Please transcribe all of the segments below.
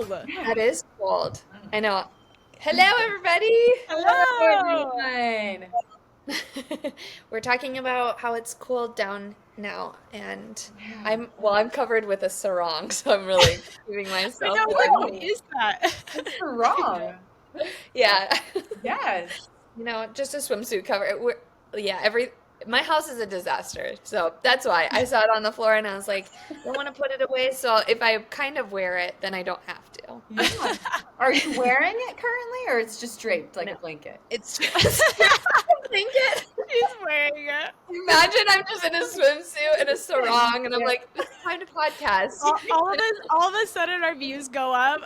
cold. That is cold. I know. Hello, everybody. Hello. Everyone. We're talking about how it's cooled down now, and I'm covered with a sarong, so I'm really keeping I myself know, warm. what is that? It's wrong. Yeah. Yes. Just a swimsuit cover. My house is a disaster, so that's why I saw it on the floor and I was like, I don't want to put it away, so if I kind of wear it, then I don't have to. Yeah. Are you wearing it currently, or it's just draped like a blanket? It's just a blanket. She's wearing it. Imagine I'm just in a swimsuit and a sarong, and I'm like, it's time to podcast. All of a sudden, our views go up.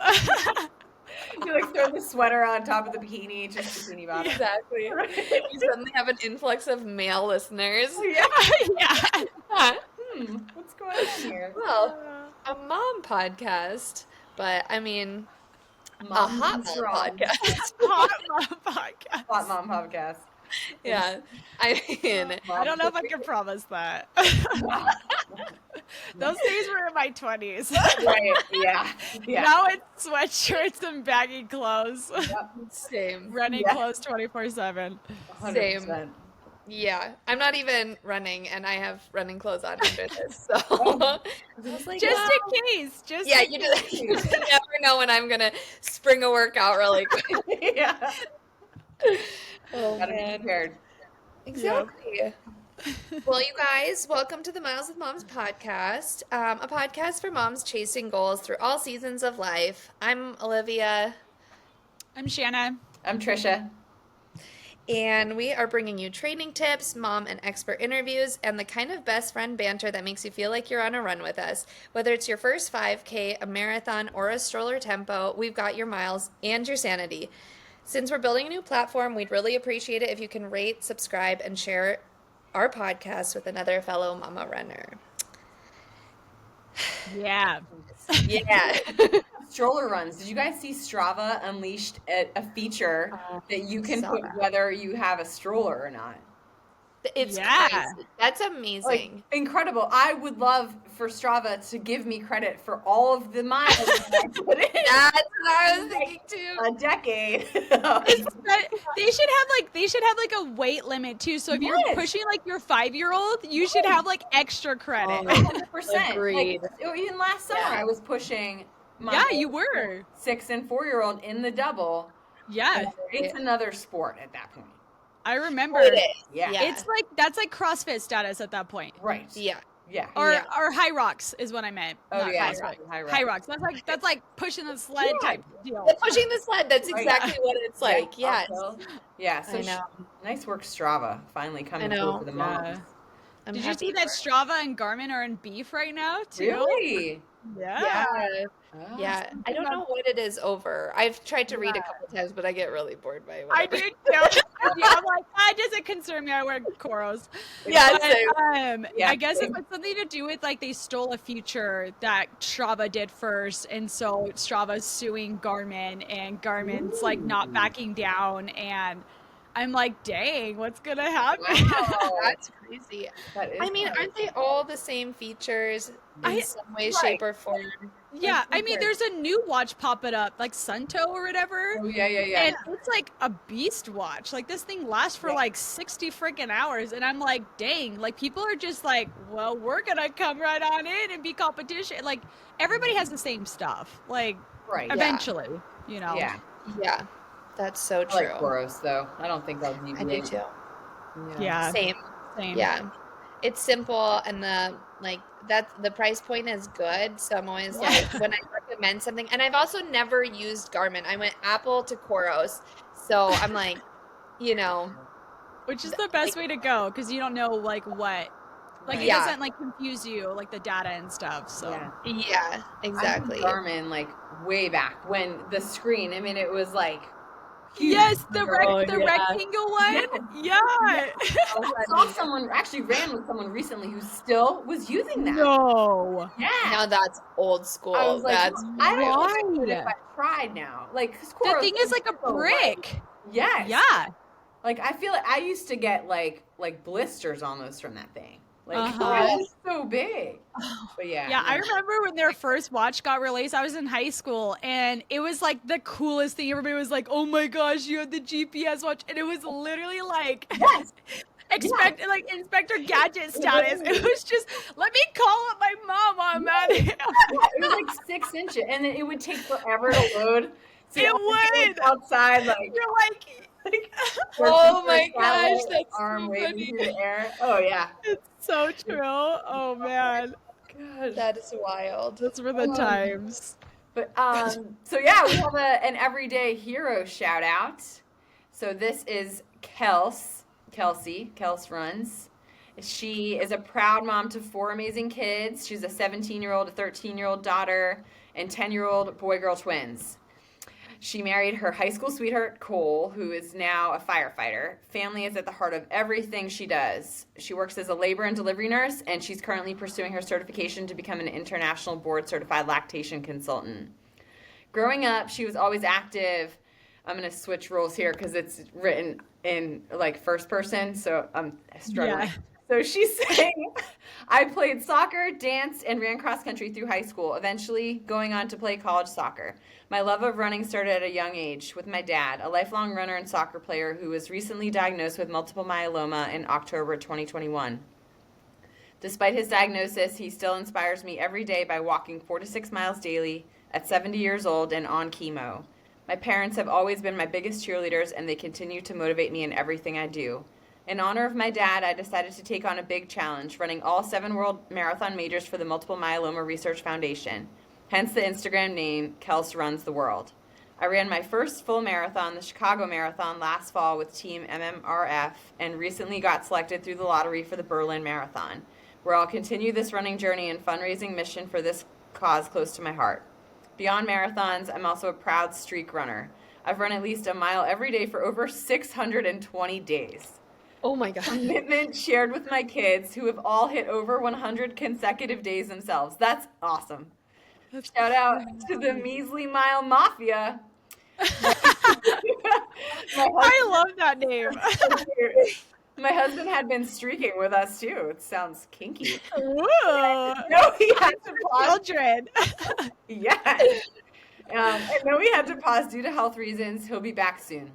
You like throw the sweater on top of the bikini, just bikini bottom. Exactly. We suddenly have an influx of male listeners. Yeah. Yeah. What's going on here? Well, a mom podcast, but I mean, a hot mom podcast. Hot mom podcast. Hot mom podcast. Yeah. I mean, I don't know if I can promise that. Those days were in my 20s. Right. Yeah. Now it's sweatshirts and baggy clothes. same. Running clothes 24/7. Same. Yeah. I'm not even running, and I have running clothes on under this, so. Just in case. You just never know when I'm going to spring a workout really quick. Yeah. Oh, Gotta be man. prepared. Exactly. Well, you guys, welcome to the Miles with Moms podcast, a podcast for moms chasing goals through all seasons of life. I'm Olivia. I'm Shanna. I'm Trisha. And we are bringing you training tips, mom and expert interviews, and the kind of best friend banter that makes you feel like you're on a run with us. Whether it's your first 5K, a marathon, or a stroller tempo, we've got your miles and your sanity. Since we're building a new platform, we'd really appreciate it if you can rate, subscribe, and share our podcast with another fellow mama runner. Yeah. Yeah. Stroller runs. Did you guys see Strava unleashed a feature that you can put whether you have a stroller or not? It's crazy. That's amazing. Like, incredible. I would love for Strava to give me credit for all of the miles that I put in. That's what I was thinking too. A decade. They should have like a weight limit too. So if you're pushing like your 5-year-old, you should have like extra credit. 100%. Agreed. Like, even last summer, I was pushing my you were 6 and 4-year-old in the double. Yeah. It's another sport at that point. I remember. It is. Yeah. It's like that's like CrossFit status at that point. Right. Yeah. Yeah. Or High Rocks is what I meant. Oh Not yeah. CrossFit. High Rocks. That's like pushing the sled type deal. Pushing the sled. That's exactly what it's like. Yes. Yeah. So I know. Nice work, Strava. Finally coming through for the moms. Did you see that Strava and Garmin are in beef right now too? Really? Yeah. Oh, Yeah, I don't know what it is over. I've tried to read a couple times, but I get really bored by it. I do too. I'm like, it doesn't concern me. I wear Koros. Yeah, But, same. I guess it has something to do with like they stole a feature that Strava did first, and so Strava's suing Garmin, and Garmin's like not backing down, and I'm like, dang, what's gonna happen? Wow, that's crazy. I mean, aren't they all the same features in some way, shape, or form? Yeah, I mean, there's a new watch popping up, like Sunto or whatever. Oh, yeah. And it's like a beast watch. Like this thing lasts for like 60 freaking hours. And I'm like, dang, like people are just like, well, we're going to come right on in and be competition. Like everybody has the same stuff. Like eventually, you know. Yeah. Yeah, that's so true. I like Koros though. I don't think I'll deviate. I do too. Yeah. Same. Yeah. It's simple, and the price point is good. So I'm always like, when I recommend something, and I've also never used Garmin. I went Apple to Koros. So I'm like, which is the best way to go, because you don't know like what. Like it doesn't like confuse you, like the data and stuff. So yeah, exactly. I used Garmin like way back when the screen. I mean, it was like huge. Yes, the rectangle one. Yeah. I saw someone actually ran with someone recently who still was using that. No. Yeah. Now that's old school. I was like, that's I don't know if I tried now. Like, the thing is like a brick. Yes. Yeah. Like I feel like I used to get like blisters almost from that thing. Like, Uh-huh. it's so big. But yeah, Yeah, I no. remember when their first watch got released, I was in high school, and it was like the coolest thing. Everybody was like, "Oh my gosh, you have the GPS watch." And it was literally like Yes, yes. Inspector Gadget It status. It literally was just, let me call up my mom while I'm at Yes. it. Yeah, it was like 6 inches, and then it would take forever to load. So you It have to be like would. outside, like You're like, like searching Oh for a my gosh, satellite that's arm so waving funny. through the air. Oh yeah. it's so true. Oh man, Gosh. That is wild. those were the Um, times. but so yeah, we have an everyday hero shout out. So this is Kelsey. Kels runs. She is a proud mom to 4 amazing kids. She's a 17-year-old, a 13-year-old daughter, and 10-year-old boy-girl twins. She married her high school sweetheart, Cole, who is now a firefighter. Family is at the heart of everything she does. She works as a labor and delivery nurse, and she's currently pursuing her certification to become an international board certified lactation consultant. Growing up, she was always active. I'm going to switch roles here because it's written in like first person, so I'm struggling. Yeah. So she's saying, I played soccer, danced, and ran cross country through high school, eventually going on to play college soccer. My love of running started at a young age with my dad, a lifelong runner and soccer player who was recently diagnosed with multiple myeloma in October 2021. Despite his diagnosis, he still inspires me every day by walking 4 to 6 miles daily at 70 years old and on chemo. My parents have always been my biggest cheerleaders, and they continue to motivate me in everything I do. In honor of my dad, I decided to take on a big challenge, running all 7 world marathon majors for the Multiple Myeloma Research Foundation. Hence the Instagram name, Kels Runs the World. I ran my first full marathon, the Chicago Marathon, last fall with Team MMRF, and recently got selected through the lottery for the Berlin Marathon, where I'll continue this running journey and fundraising mission for this cause close to my heart. Beyond marathons, I'm also a proud streak runner. I've run at least a mile every day for over 620 days. Oh my God. Commitment shared with my kids who have all hit over 100 consecutive days themselves. That's awesome. That's Shout out to the crazy. Measly Mile Mafia. I love that name. My husband had been streaking with us too. It sounds kinky. Whoa. No, he had to pause. Children. Yes. And though we had to pause due to health reasons, he'll be back soon.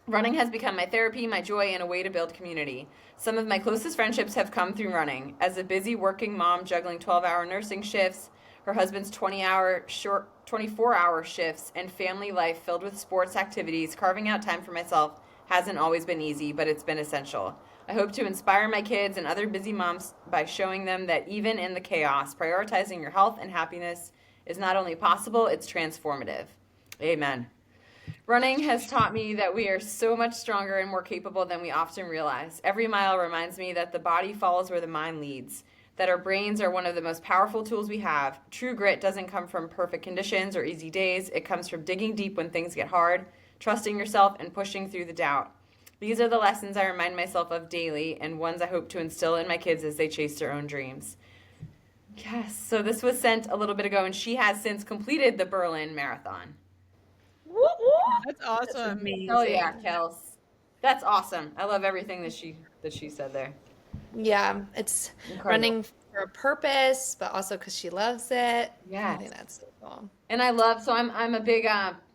Running has become my therapy, my joy, and a way to build community. Some of my closest friendships have come through running. As a busy working mom juggling 12-hour nursing shifts, her husband's 24-hour shifts, and family life filled with sports activities, carving out time for myself hasn't always been easy, but it's been essential. I hope to inspire my kids and other busy moms by showing them that even in the chaos, prioritizing your health and happiness is not only possible, it's transformative. Amen. Running has taught me that we are so much stronger and more capable than we often realize. Every mile reminds me that the body follows where the mind leads, that our brains are one of the most powerful tools we have. True grit doesn't come from perfect conditions or easy days. It comes from digging deep when things get hard, trusting yourself, and pushing through the doubt. These are the lessons I remind myself of daily, and ones I hope to instill in my kids as they chase their own dreams. Yes, so this was sent a little bit ago, and she has since completed the Berlin Marathon. That's awesome. Amazing. Oh yeah, Kels. That's awesome. I love everything that she said there. Yeah, it's Incredible. running for a purpose, but also because she loves it. I Yes. think that's so cool. And I'm a big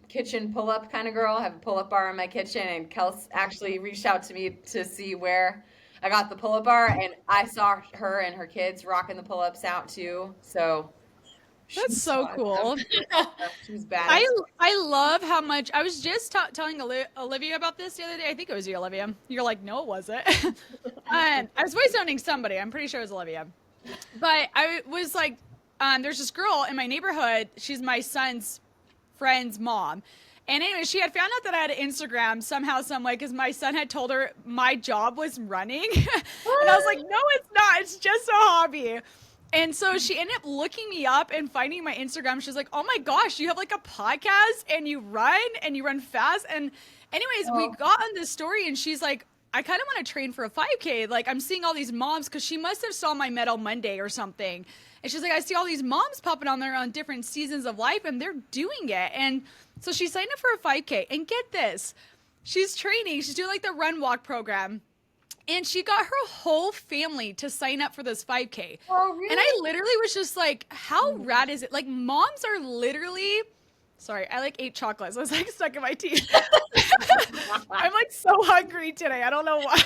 kitchen pull-up kind of girl. I have a pull-up bar in my kitchen, and Kels actually reached out to me to see where I got the pull-up bar, and I saw her and her kids rocking the pull-ups out too. So That's so cool. she's badass. I love how much I was just telling Olivia about this the other day. I think it was you, Olivia. You're like, no, it wasn't. And I was voice noting somebody. I'm pretty sure it was Olivia. But I was like, there's this girl in my neighborhood. She's my son's friend's mom. And anyway, she had found out that I had an Instagram somehow, some way, because my son had told her my job was running. And I was like, no, it's not. It's just a hobby. And so she ended up looking me up and finding my Instagram. She's like, oh my gosh, you have like a podcast and you run fast. And anyways, we got on this story and she's like, I kind of want to train for a 5K. Like I'm seeing all these moms, because she must have saw my Medal Monday or something. And she's like, I see all these moms popping on there on different seasons of life and they're doing it. And so she signed up for a 5K. And get this, she's training. She's doing like the run walk program. and she got her whole family to sign up for this 5K. Oh, And I really? literally was just like, how rad is it? Like, moms are literally, sorry, I like ate chocolate, so it's like stuck in my teeth. I'm like so hungry today. I don't know why.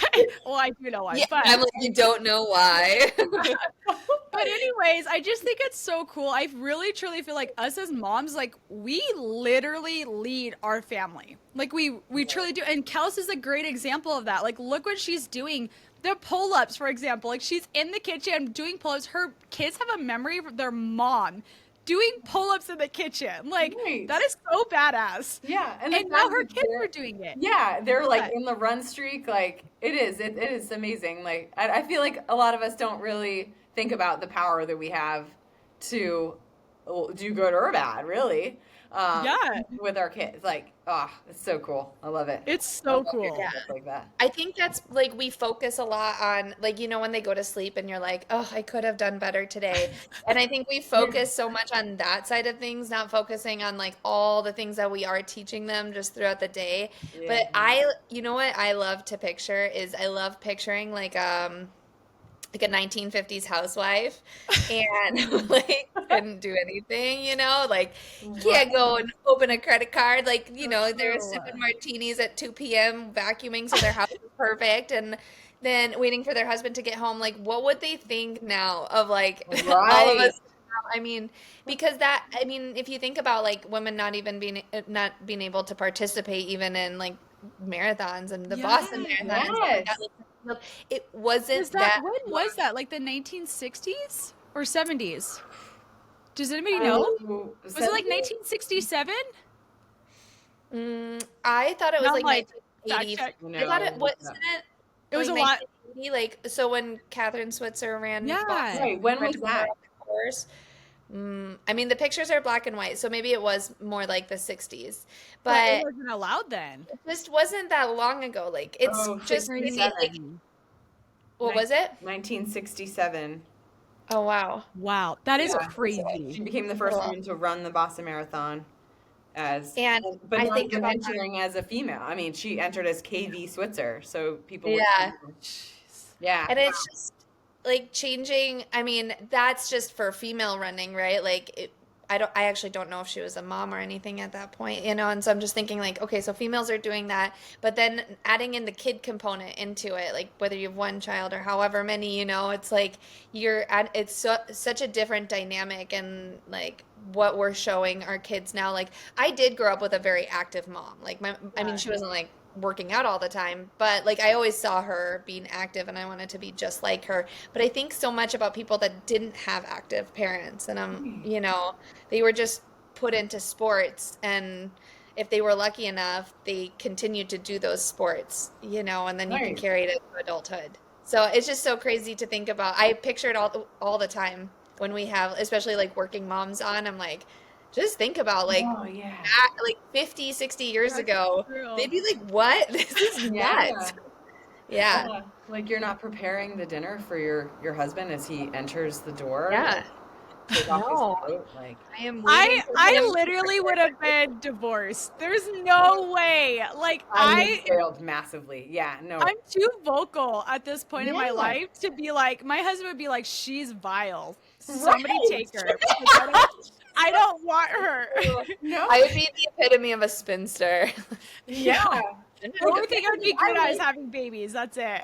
Well, I do know why, Yeah, but I'm like, you don't know why. but anyways, I just think it's so cool. I really truly feel like us as moms, like we literally lead our family. Like we truly do. And Kels is a great example of that. Like look what she's doing. The pull-ups, for example. Like she's in the kitchen doing pull-ups. Her kids have a memory of their mom doing pull-ups in the kitchen. Like Right. that is so badass. Yeah, and the And now fact her that kids are doing it. they're like But in the run streak. Like it is amazing. Like I feel like a lot of us don't really think about the power that we have to do good or bad, really, yeah, with our kids. Like, oh, it's so cool. I love it. it's I so love hearing cool. Yeah. stuff like that. I think that's like we focus a lot on like when they go to sleep and you're like, "Oh, I could have done better today." And I think we Yeah. focus so much on that side of things, not focusing on like all the things that we are teaching them just throughout the day. Yeah. But you know what I love to picture is I love picturing like a 1950s housewife and like couldn't do anything, like can't go Right. and open a credit card, like That's they're so, sipping martinis at 2 p.m. vacuuming so their house is perfect and then waiting for their husband to get home. Like what would they think now of like all of right. us? I mean, because that, I mean, if you think about like women not being able to participate even in like marathons and the Yeah. Boston Marathon and stuff like that, Yes. like, it wasn't Was that that when was that? Like the 1960s or 70s? Does anybody know? Oh, Was it like 70? 1967? I thought it was Now I'm like like fact 1980. check. I thought it No. wasn't it It was like a lot. 1980, like so when Catherine Switzer ran Yeah. Boston Right. When ran was to the that? course. I mean the pictures are black and white, so maybe it was more like the 60s. But it But wasn't allowed then. it just wasn't that long ago. Like it's Oh, just crazy. Like 67. what was it? 1967. Oh wow. Wow, that is Yeah. crazy. She became the first woman to run the Boston Marathon as, And but I not think even about that. entering as a female. I mean, she entered as KV Switzer, so people would, Yeah. yeah. And it's just like changing. I mean, that's just for female running, right? Like I actually don't know if she was a mom or anything at that point, and so I'm just thinking like, okay, so females are doing that, but then adding in the kid component into it, like whether you have one child or however many, it's like such a different dynamic and like what we're showing our kids now. Like I did grow up with a very active mom. Like I mean, she wasn't like working out all the time, but like I always saw her being active and I wanted to be just like her. But I think so much about people that didn't have active parents and they were just put into sports and if they were lucky enough, they continued to do those sports, and then you can Right. carry it into adulthood. So it's just so crazy to think about. I picture it all the time when we have, especially like working moms on. I'm like, just think about Oh, yeah. like 50, 60 years That's ago, true. they'd be like, what? This is nuts. Yeah. Yeah. Yeah. Like you're not preparing the dinner for your husband as he enters the door. Yeah. Take off his No. coat. Like, I am I waiting for I him to literally would have been divorced. There's no way. Like I would have failed massively. Yeah. No. I'm too vocal at this point in my Yeah. life to be like, my husband would be like, she's vile. Somebody Right. take her. Because I don't want her. No. I would be the epitome of a spinster. Yeah. The only thing I would be good at is having babies. That's it.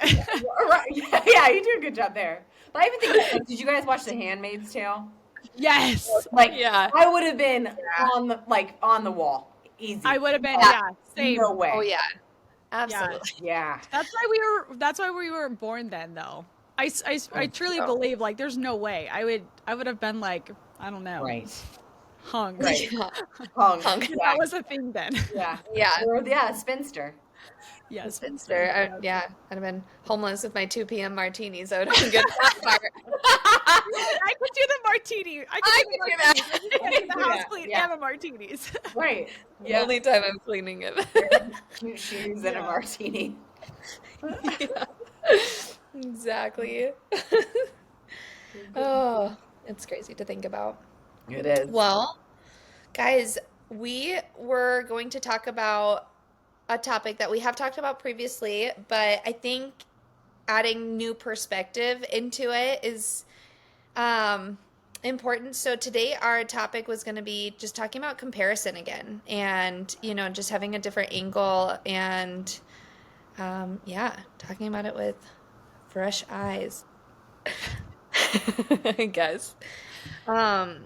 Right. Yeah, you do a good job there. But I even think, like, did you guys watch The Handmaid's Tale? Yes. Like, Yeah. I would have been on the wall, easy. I would have been, Yeah. yeah, same. No way. Oh yeah. Absolutely. Yeah. That's why we were born then though. I truly believe like there's no way. I would have been like, I don't know. Right. Hung. Right. Yeah. Hung. Hung. Yeah. That was a thing then. Yeah. Yeah. Or yeah, spinster. Yes. Spinster. Yeah. I'd have been homeless with my 2 p.m. martinis. I would have been good for that part. I could do the martini. I I could do could the do martinis. I just can't do the house Yeah, clean yeah. and the martinis. Right. The Yeah. only time I'm cleaning it. Cute shoes and a Yeah. martini. Yeah. Exactly. Oh, it's crazy to think about. It is. Well, guys, we were going to talk about a topic that we have talked about previously, but I think adding new perspective into it is um, important. So today our topic was going to be just talking about comparison again, and just having a different angle, and yeah, talking about it with fresh eyes, I guess. Um,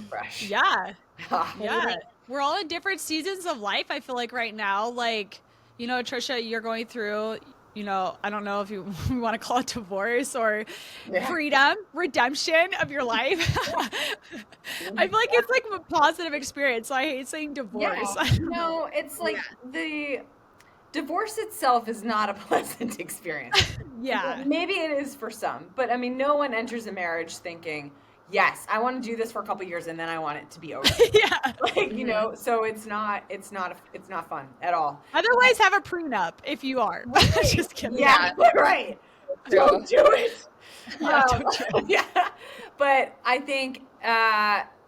Fresh. Yeah. what do you Yeah. think? We're all in different seasons of life, I feel like right now. Like, Trisha, you're going through, I don't know if you want to call it divorce or Yeah. freedom, redemption of your life. I feel like it's like a positive experience. So I hate saying Yeah. divorce. No, it's Yeah. like the divorce itself is not a pleasant experience. Yeah. Maybe it is for some, but I mean, no one enters a marriage thinking, yes, I want to do this for a couple years and then I want it to be over. Yeah. Like, Hmm. so it's not fun at all. Otherwise, have a prenup if you are. Right. Just kidding. Yeah, Yeah. right. True. Don't do it. Yeah, don't do it. Yeah. But I think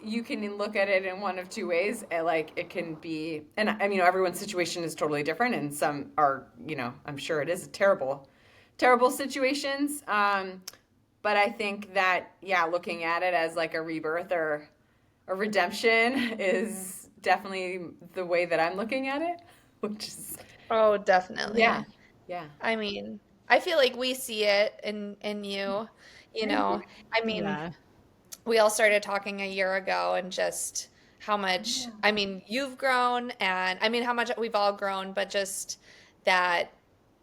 you can look at it in one of two ways. Like it can be, and I mean, everyone's situation is totally different, and some are, I'm sure it is terrible, terrible situations. But I think that, yeah, looking at it as like a rebirth or a redemption is definitely the way that I'm looking at it, which is, Oh, yeah, definitely. yeah. I mean, I feel like we see it in you, you Thank know. you. I mean, Yeah. we all started talking a year ago and just how much, I mean, you've grown and I mean how much we've all grown, but just that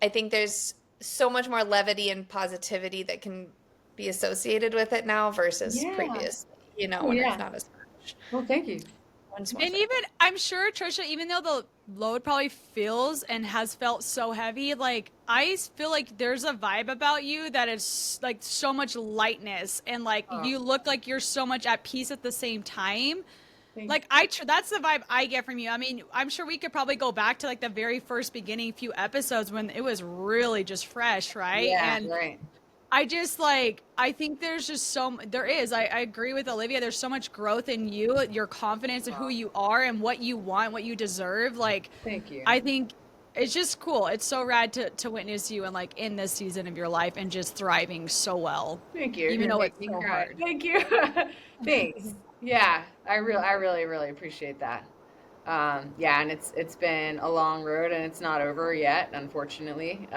I think there's so much more levity and positivity that can be associated with it now versus Yeah. previously, Oh, when it's yeah. not as much. Well, thank you. One's more And fun. even, I'm sure, Trisha, even though the load probably feels and has felt so heavy, like, I feel like there's a vibe about you that is like so much lightness and like Oh, you look like you're so much at peace at the same time. thank Like, that's the vibe I get from you. I mean, I'm sure we could probably go back to like the very first beginning few episodes when it was really just fresh, right? Yeah, And right. I just like I think there's just there is I agree with Olivia, there's so much growth in you, your confidence in who Oh, you are and what you want, what you deserve. Like thank you. I think it's just cool. It's so rad to witness you and like in this season of your life and just thriving so well, Thank you. even You're though making it's me so cry. hard. Thank you. Thanks. Yeah, I really, really appreciate that. Yeah, and it's been a long road and it's not over yet, unfortunately.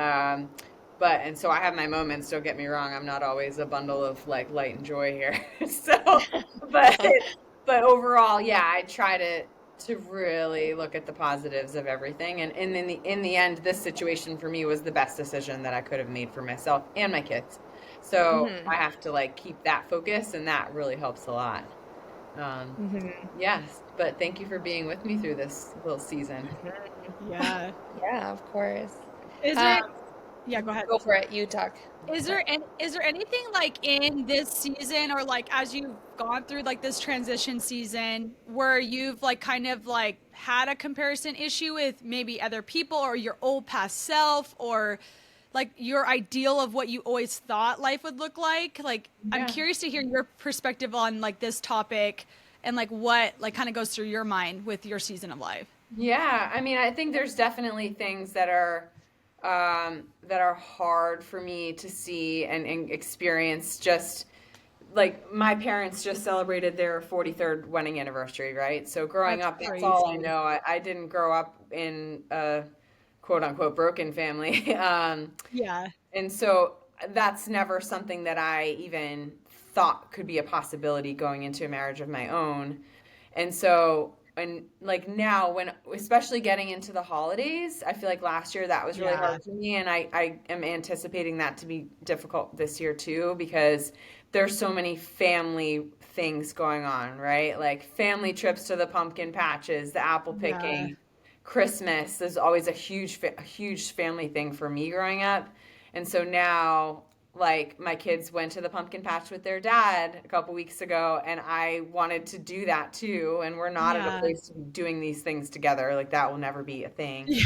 But and so I have my moments. Don't get me wrong. I'm not always a bundle of like light and joy here. So, but but overall, yeah, I try to really look at the positives of everything. And in the end, this situation for me was the best decision that I could have made for myself and my kids. So Hmm. I have to like keep that focus, and that really helps a lot. Um, Hmm. yes, but thank you for being with me through this little season. Yeah. Yeah, of course. Is Um, there Yeah, go ahead. Go for it. You talk. Sorry. Is there anything like in this season or like as you've gone through like this transition season where you've like kind of like had a comparison issue with maybe other people or your old past self or like your ideal of what you always thought life would look like? Like I'm Yeah. curious to hear your perspective on like this topic and like what like kind of goes through your mind with your season of life. Yeah, I mean, I think there's definitely things that are hard for me to see and experience. Just like my parents just celebrated their 43rd wedding anniversary, right? So growing That's up, that's all I crazy. know. I didn't grow up in a quote unquote broken family. Yeah. And so that's never something that I even thought could be a possibility going into a marriage of my own. And so, and like now, when especially getting into the holidays, I feel like last year that was really Yeah. hard for me. And I am anticipating that to be difficult this year too, because there's so many family things going on, right? Like family trips to the pumpkin patches, the apple Yeah. picking, Christmas is always a huge family thing for me growing up. And so now, like, my kids went to the pumpkin patch with their dad a couple weeks ago, and I wanted to do that too. And we're not at a Yeah. place to be doing these things together. Like, that will never be a thing. Yeah.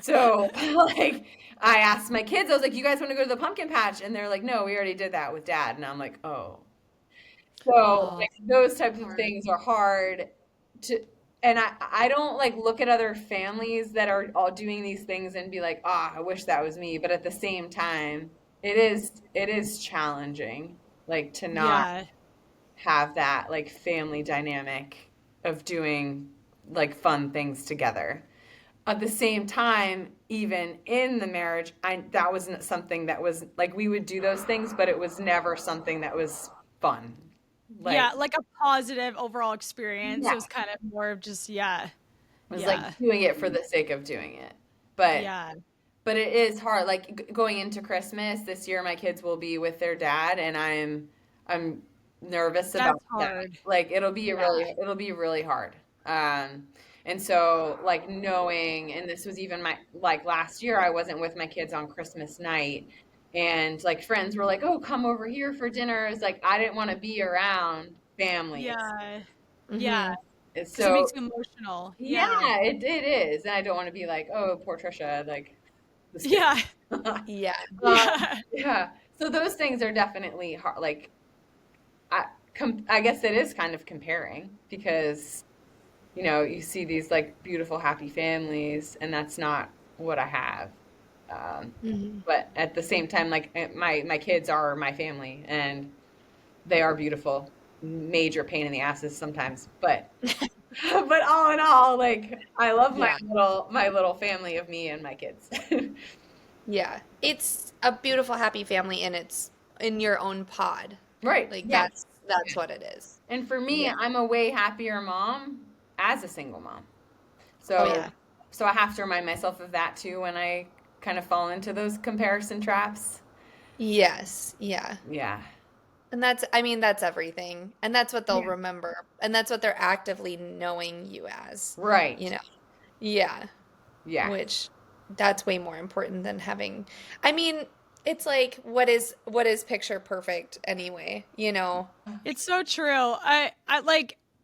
So, like, I asked my kids, I was like, you guys want to go to the pumpkin patch? And they're like, no, we already did that with dad. And I'm like, oh. So, Oh, like, those types of things are hard to, and I don't like look at other families that are all doing these things and be like, ah, I wish that was me. But at the same time, it is challenging, like to not Yeah. have that like family dynamic of doing like fun things together. At the same time, even in the marriage, I that wasn't something that was like we would do those things, but it was never something that was fun. Like, Yeah, like a positive overall experience. It yeah, was kind of more of just, yeah. it was like Yeah. doing it for the sake of doing it. But Yeah. but it is hard. Like going into Christmas this year, my kids will be with their dad, and I'm nervous That's about that. hard. Like Yeah. it'll be really hard. And so like knowing, and this was even my like last year, I wasn't with my kids on Christmas night, and like friends were like, "Oh, come over here for dinner." It's like I didn't want to be around families, Yeah. Yeah. Mm-hmm. and Because it makes so you emotional. yeah, Yeah. it is, and I don't want to be like, "Oh, poor Trisha," like this kid. Yeah. Yeah. Yeah. Yeah. So those things are definitely hard. Like I guess it is kind of comparing because you see these like beautiful happy families, and that's not what I have. Um, Mm-hmm. but at the same time, like my kids are my family, and they are beautiful. Major pain in the asses sometimes, but but all in all, like I love Yeah. my little family of me and my kids. Yeah. It's a beautiful, happy family, and it's in your own pod. Right. Like Yes. that's what it is. And for me, Yeah. I'm a way happier mom as a single mom. Oh So yeah. so I have to remind myself of that too when I kind of fall into those comparison traps. Yes. Yeah. Yeah. And I mean, that's everything. And that's what they'll Yeah. remember. And that's what they're actively knowing you as, you Right. know. Yeah. Yeah. Which that's way more important than having, I mean, it's like what is picture perfect anyway, you know? It's so true.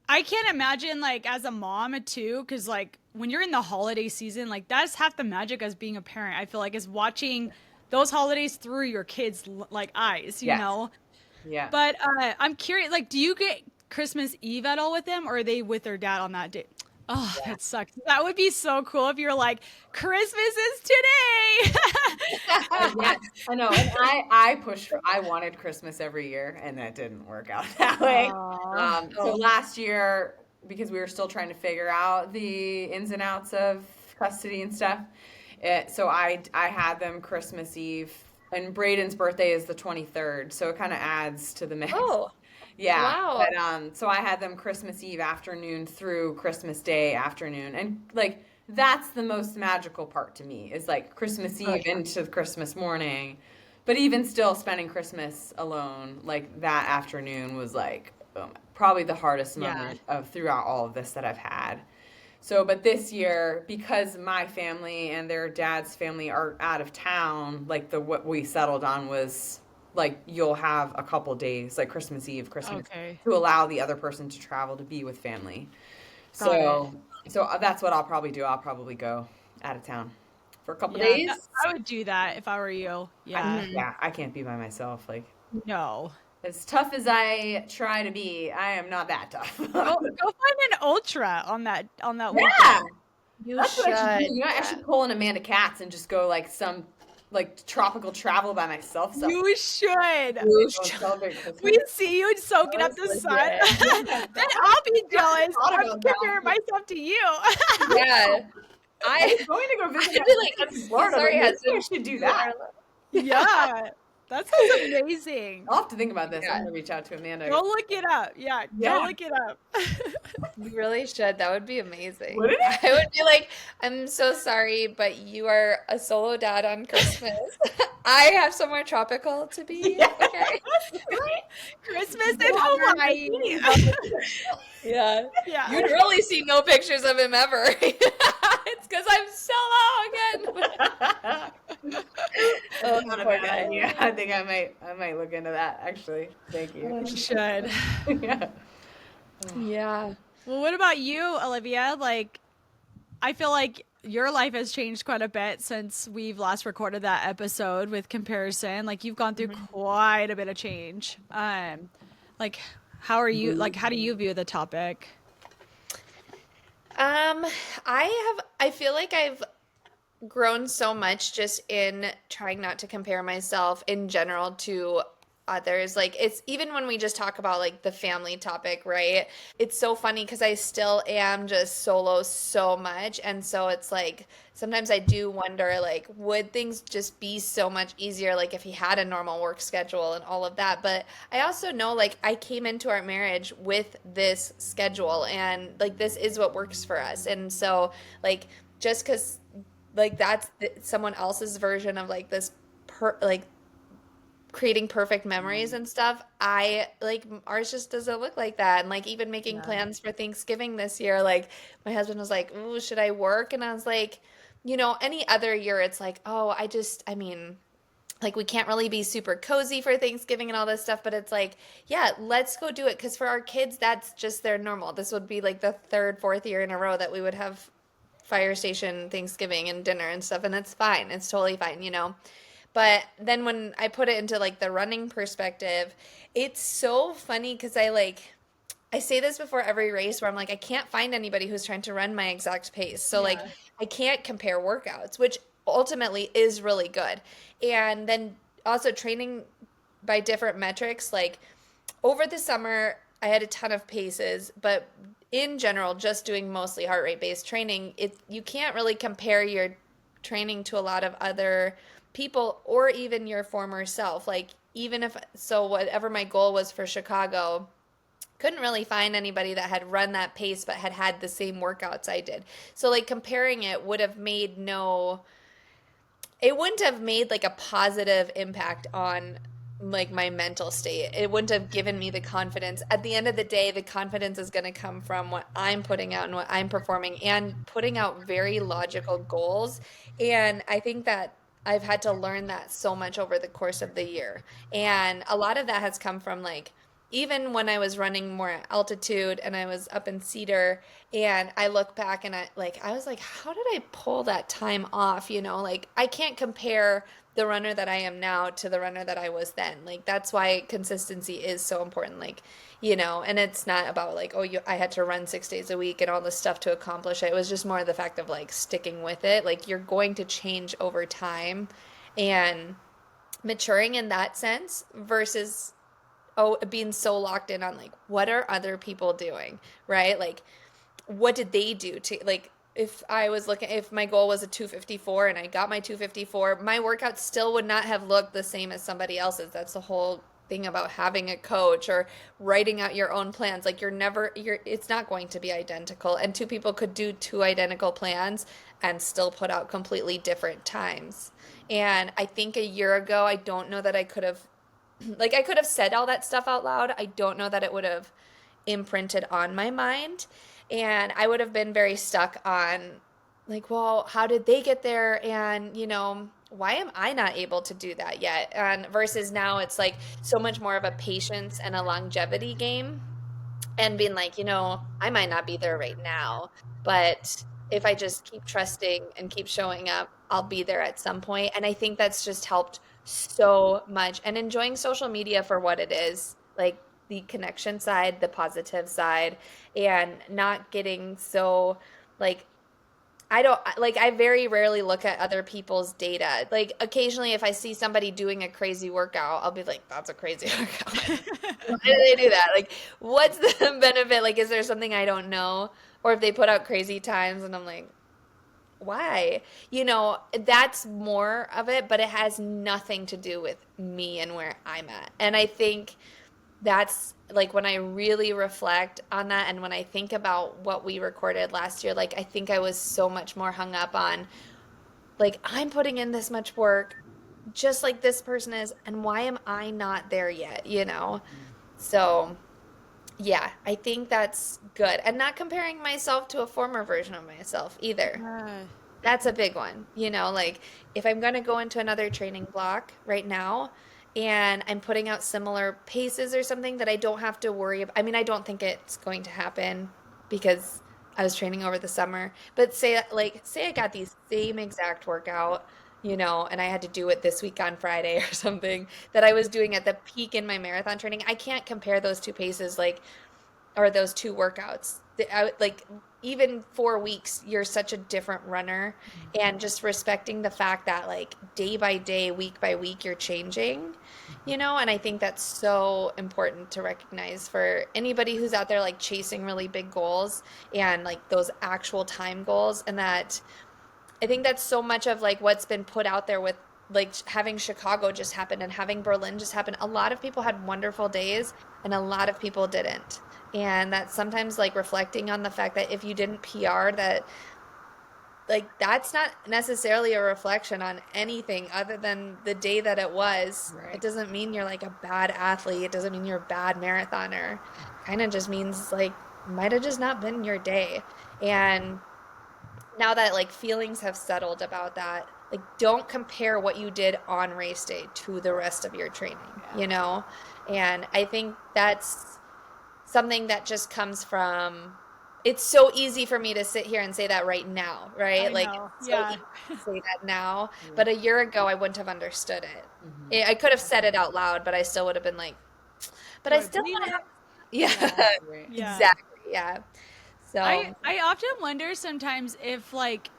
I can't imagine like as a mom too, because like when you're in the holiday season, like that's half the magic as being a parent. I feel like is watching those holidays through your kids' like eyes, you Yes. know. Yeah. But I'm curious, like, do you get Christmas Eve at all with them, or are they with their dad on that day? Oh, Yeah. that sucks. That would be so cool if you're like, Christmas is today. Yes, I know. And I wanted Christmas every year, and that didn't work out that way. Oh, So Oh, last year, because we were still trying to figure out the ins and outs of custody and stuff, so I had them Christmas Eve, and Braden's birthday is the 23rd, so it kind of adds to the mix. oh, Yeah, wow. but so I had them Christmas Eve afternoon through Christmas Day afternoon, and like that's the most magical part to me is like Christmas Oh Eve into Christmas morning. But even still, spending Christmas alone like that afternoon was like probably the hardest yeah. moment of throughout all of this that I've had. So, but this year, because my family and their dad's family are out of town, like what we settled on was like you'll have a couple days, like Christmas Eve, Christmas, Okay. to allow the other person to travel to be with family. Got it. So that's what I'll probably do. I'll probably go out of town for a couple Yeah, days. I would do that if I were you. Yeah. Hmm. Yeah, I can't be by myself. Like No. as tough as I try to be, I am not that tough. Go find an ultra on that Yeah, weekend. You that's what I should do. should. I Yeah. should pull an Amanda Katz and just go like some like tropical travel by myself somewhere. You should. You Go should. celebrate Christmas. We see you soaking up the Honestly, sun. yeah. Then I'll be I jealous. thought I'm about that. comparing myself to you. Yeah. I was I going to go visit I'd my be like, parents in I'm so Florida, but sorry, maybe I husband. should do You that. are. Yeah. That sounds amazing. I'll have to think about this. I'm Yeah. gonna reach out to Amanda. Go look it up. Yeah, go Yeah, look it up. You really should. That would be amazing. wouldn't it? I would be like, I'm so sorry, but you are a solo dad on Christmas. I have somewhere tropical to be. Yeah. Okay. Christmas in Water and Hawaii. bikinis. Yeah. Yeah. You'd really see no pictures of him ever. It's because I'm solo again. Oh, Not a poor bad guy. idea. I think I might look into that actually. Thank you. You should. Yeah. Yeah. Well, what about you, Olivia? Like, I feel like your life has changed quite a bit since we've last recorded that episode with comparison. Like, you've gone through quite a bit of change. Like, how are you? Like, how do you view the topic? I feel like I've grown so much just in trying not to compare myself in general to others. Like it's even when we just talk about like the family topic, right? It's so funny because I still am just solo so much. And so it's like sometimes I do wonder like would things just be so much easier like if he had a normal work schedule and all of that. But I also know like I came into our marriage with this schedule and like this is what works for us. And so like just because like that's someone else's version of like this like creating perfect memories and stuff. I like ours just doesn't look like that. And like even making Yeah. plans for Thanksgiving this year, like my husband was like, "Ooh, should I work?" And I was like, any other year it's like, "Oh, I mean, like we can't really be super cozy for Thanksgiving and all this stuff, but it's like, yeah, let's go do it because for our kids that's just their normal. This would be like the third, fourth year in a row that we would have fire station Thanksgiving and dinner and stuff, and it's fine. It's totally fine. But then when I put it into like the running perspective, it's so funny because I say this before every race where I'm like I can't find anybody who's trying to run my exact pace. So like Yeah. I can't compare workouts, which ultimately is really good. And then also training by different metrics like over the summer, I had a ton of paces, but in general, just doing mostly heart rate based training, you can't really compare your training to a lot of other people or even your former self. Like even if so whatever my goal was for Chicago, couldn't really find anybody that had run that pace but had had the same workouts I did. So like comparing it would have made no it wouldn't have made like a positive impact on like my mental state. It wouldn't have given me the confidence. At the end of the day, the confidence is going to come from what I'm putting out and what I'm performing and putting out very logical goals. And I think that I've had to learn that so much over the course of the year. And a lot of that has come from like even when I was running more at altitude and I was up in Cedar and I look back and I was like, how did I pull that time off? Like I can't compare the runner that I am now to the runner that I was then. Like that's why consistency is so important. Like, and it's not about like, oh, I had to run 6 days a week and all this stuff to accomplish it. It was just more the fact of like sticking with it. Like you're going to change over time and maturing in that sense versus being so locked in on like what are other people doing, right? Like what did they do to like if my goal was a 254 and I got my 254, my workout still would not have looked the same as somebody else's. That's the whole thing about having a coach or writing out your own plans. Like it's not going to be identical. And two people could do two identical plans and still put out completely different times. And I think a year ago, I don't know that I could have like I could have said all that stuff out loud. I don't know that it would have imprinted on my mind. And I would have been very stuck on like, well, how did they get there? And, why am I not able to do that yet? And versus now it's like so much more of a patience and a longevity game and being like, I might not be there right now, but if I just keep trusting and keep showing up, I'll be there at some point. And I think that's just helped so much and enjoying social media for what it is, like the connection side, the positive side, and not getting so like I don't like I very rarely look at other people's data. Like occasionally if I see somebody doing a crazy workout, I'll be like, that's a crazy workout. Why do they do that? Like, what's the benefit? Like, is there something I don't know? Or if they put out crazy times and I'm like, why? That's more of it, but it has nothing to do with me and where I'm at. And I think that's like when I really reflect on that and when I think about what we recorded last year, like I think I was so much more hung up on like I'm putting in this much work just like this person is, and why am I not there yet? So yeah, I think that's good. And not comparing myself to a former version of myself either. Uh, That's a big one. Like if I'm going to go into another training block right now and I'm putting out similar paces or something that I don't have to worry about. I mean, I don't think it's going to happen because I was training over the summer. But say I got the same exact workout, and I had to do it this week on Friday or something that I was doing at the peak in my marathon training. I can't compare those two paces like or those two workouts. Like even 4 weeks, you're such a different runner, and just respecting the fact that like day by day, week by week, you're changing, and I think that's so important to recognize for anybody who's out there like chasing really big goals and like those actual time goals. And that I think that's so much of like what's been put out there with like having Chicago just happen and having Berlin just happen. A lot of people had wonderful days and a lot of people didn't. And that's sometimes like reflecting on the fact that if you didn't PR, that like that's not necessarily a reflection on anything other than the day that it was. It Right. doesn't mean you're like a bad athlete. It doesn't mean you're a bad marathoner. Kind of just means like might have just not been your day. And now that like feelings have settled about that, like don't compare what you did on race day to the rest of your training, Yeah. And I think that's something that just comes from, it's so easy for me to sit here and say that right now, right? I Like know. it's so Yeah. easy to say that now, Yeah. but a year ago I wouldn't have understood it. Mhm. I could have said it out loud, but I still would have been like, but Do I I still believe want to have, it? yeah, Right. Yeah. exactly, yeah. So, I often wonder sometimes if like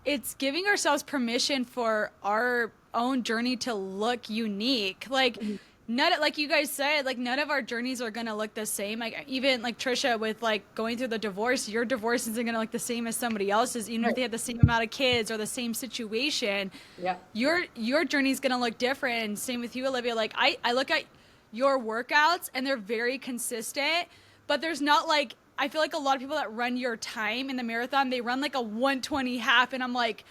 it's giving ourselves permission for our own journey to look unique. Like none like you guys said, like none of our journeys are gonna look the same. Like even like Trisha with like going through the divorce, your divorce isn't gonna look the same as somebody else's, even if right. they had the same amount of kids or the same situation. Yep. Your journey is gonna look different. And same with you, Olivia. Like I look at your workouts and they're very consistent, but there's not like I feel like a lot of people that run your time in the marathon, they run like a 120 half, and I'm like,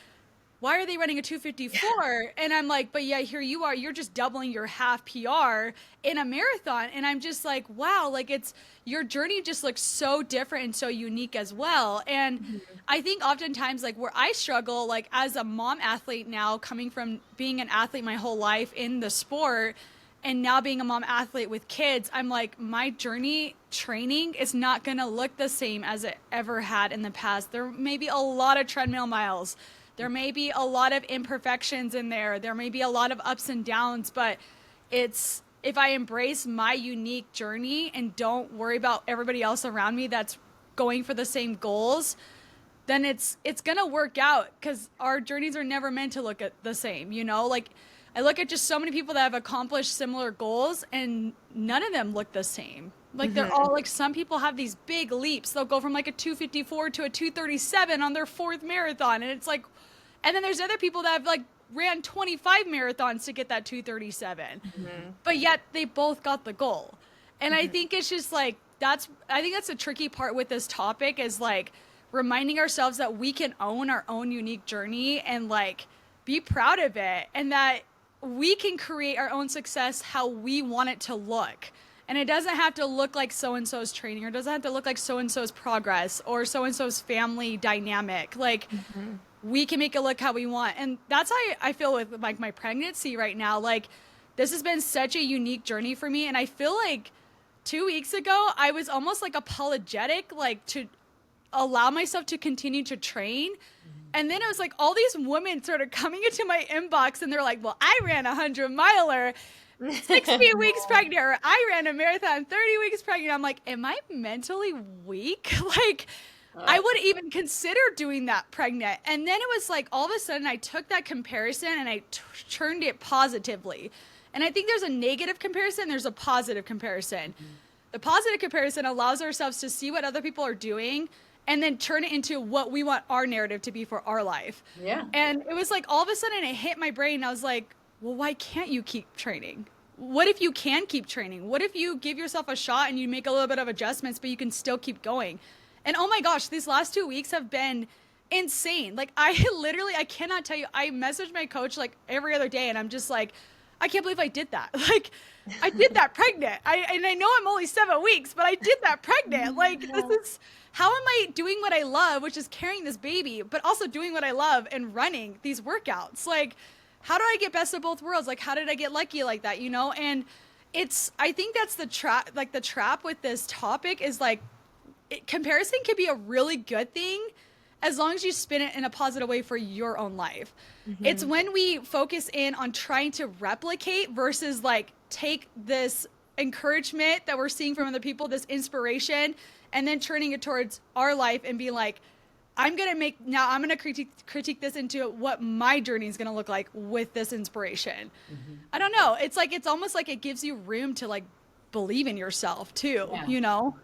why are they running a 254? And I'm like, but yeah, here you are, you're just doubling your half PR in a marathon. And I'm just like, wow, like it's your journey just looks so different and so unique as well. And I think oftentimes like where I struggle, like as a mom athlete now, coming from being an athlete my whole life in the sport and now being a mom athlete with kids, I'm like, my journey training is not gonna look the same as it ever had in the past. There may be a lot of treadmill miles. There may be a lot of imperfections in there. There may be a lot of ups and downs, but it's if I embrace my unique journey and don't worry about everybody else around me that's going for the same goals, then it's gonna work out because our journeys are never meant to look at the same, like I look at just so many people that have accomplished similar goals and none of them look the same. Like they're all like some people have these big leaps. They'll go from like a 254 to a 237 on their fourth marathon, and it's like, and then there's other people that have like ran 25 marathons to get that 237, but yet they both got the goal. And I think it's just like I think that's the tricky part with this topic is like reminding ourselves that we can own our own unique journey and like be proud of it, and that we can create our own success how we want it to look. And it doesn't have to look like so and so's training, or it doesn't have to look like so and so's progress or so and so's family dynamic. Like we can make it look how we want. And that's how I feel with like my pregnancy right now. Like this has been such a unique journey for me, and I feel like 2 weeks ago I was almost like apologetic, like to allow myself to continue to train. And then it was like all these women sort of coming into my inbox and they're like, well, I ran a 100-miler 60 weeks pregnant, or I ran a marathon 30 weeks pregnant. I'm like, am I mentally weak? Like, I wouldn't even consider doing that pregnant. And then it was like all of a sudden I took that comparison and I turned it positively. And I think there's a negative comparison, there's a positive comparison. The positive comparison allows ourselves to see what other people are doing and then turn it into what we want our narrative to be for our life. Yeah. And it was like all of a sudden it hit my brain. I was like, well, why can't you keep training? What if you can keep training? What if you give yourself a shot and you make a little bit of adjustments, but you can still keep going? And oh my gosh, these last 2 weeks have been insane. Like I cannot tell you, I message my coach like every other day and I'm just like, I can't believe I did that. Like I did that pregnant. And I know I'm only 7 weeks, but I did that pregnant. Like this is, how am I doing what I love, which is carrying this baby, but also doing what I love and running these workouts? Like, how do I get best of both worlds? Like, how did I get lucky like that, And I think that's the trap with this topic is like, comparison can be a really good thing as long as you spin it in a positive way for your own life. It's when we focus in on trying to replicate versus like take this encouragement that we're seeing from other people, this inspiration, and then turning it towards our life and being like, I'm gonna critique this into what my journey is gonna look like with this inspiration. Mm-hmm. I don't know. It's like it's almost like it gives you room to like believe in yourself too, Yeah. you know?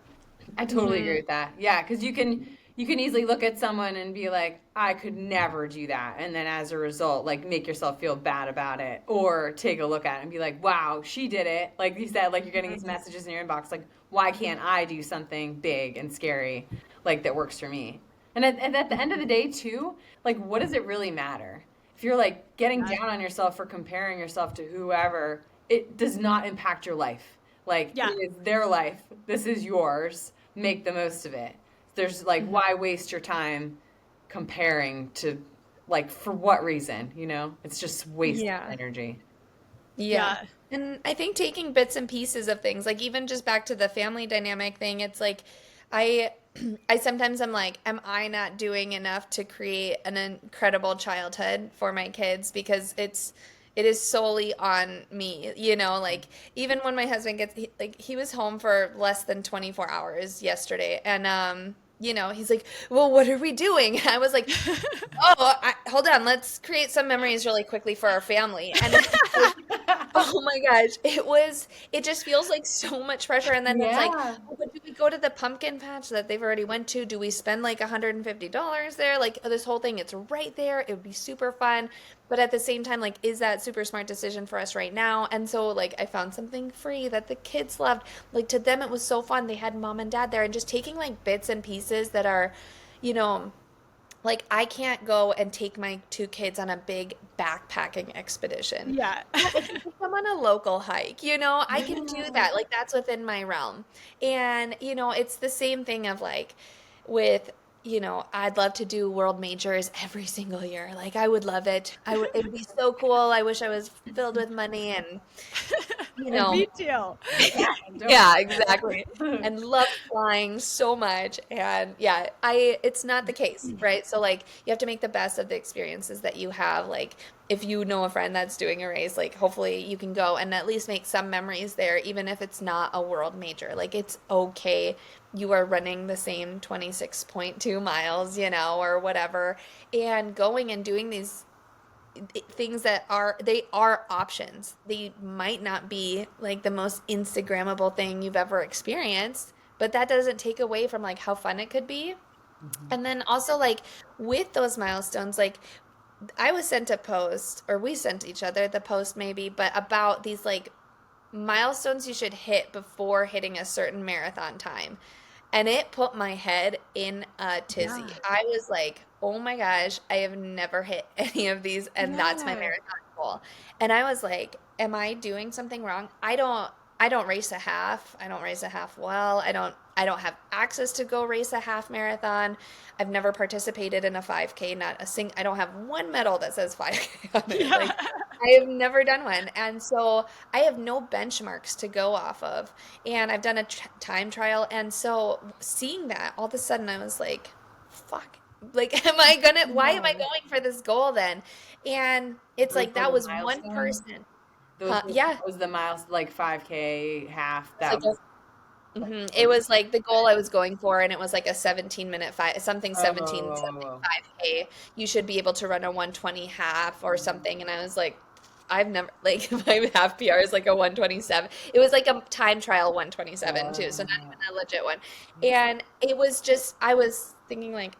I totally agree with that. Yeah, because you can easily look at someone and be like, I could never do that, and then as a result, like make yourself feel bad about it, or take a look at it and be like, wow, she did it. Like you said, like you're getting these messages in your inbox, like, why can't I do something big and scary, like that works for me? And at the end of the day, too, like, what does it really matter? If you're like getting down on yourself for comparing yourself to whoever, it does not impact your life. Like, it Yeah. is their life. This is yours. Make the most of it. There's like, why waste your time comparing to, like, for what reason? It's just wasted Yeah. energy. Yeah. Yeah. And I think taking bits and pieces of things, like even just back to the family dynamic thing, it's like I I sometimes I'm like, am I not doing enough to create an incredible childhood for my kids? Because it is solely on me, like even when my husband like he was home for less than 24 hours yesterday and he's like, "Well, what are we doing?" I was like, "Oh, hold on, let's create some memories really quickly for our family." And oh my gosh, it just feels like so much pressure. And then it's like, Yeah. oh, but do we go to the pumpkin patch that they've already went to? Do we spend like $150 there? Like this whole thing, it's right there. It would be super fun. But at the same time, like, is that super smart decision for us right now? And so like I found something free that the kids loved. Like to them it was so fun. They had mom and dad there and just taking like bits and pieces that are, you know, like I can't go and take my two kids on a big backpacking expedition. Yeah. But I can take them on a local hike, I can do Yeah. that. Like that's within my realm. And, it's the same thing of like with, I'd love to do world majors every single year. Like I would love it. It would be so cool. I wish I was filled with money and, you know, Me too. Yeah. yeah, exactly. And love flying so much. And yeah, it's not the case, right? So like you have to make the best of the experiences that you have. Like if you know a friend that's doing a race, like hopefully you can go and at least make some memories there, even if it's not a world major. Like it's okay. You are running the same 26.2 miles, or whatever, and going and doing these things that are options. They might not be like the most Instagrammable thing you've ever experienced, but that doesn't take away from like how fun it could be. And then also like with those milestones, like I was sent a post, or we sent each other the post maybe, but about these like milestones you should hit before hitting a certain marathon time. And it put my head in a tizzy. Yeah. I was like, oh my gosh, I have never hit any of these, and that's my Yeah. marathon goal. And I was like, am I doing something wrong? I don't race a half. I don't race a half well. I don't have access to go race a half marathon. I've never participated in a 5K, not a I don't have one medal that says 5K on it. Yeah. Like I have never done one. And so I have no benchmarks to go off of. And I've done a time trial. And so seeing that, all of a sudden I was like, fuck. Like, why am I No. going for this goal then? And it's Those like, were that the was one milestones. person. Those were, Yeah. that was the miles, like 5K, half. It's That like was. it was like the goal I was going for, and it was like a 17-minute something Oh, 17 whoa, whoa, something whoa. 5K. You should be able to run a 120 half or something. And I was like, I've never like my half PR is like a 127. It was like a time trial 127 too, so not even a legit one. And it was just I was thinking like,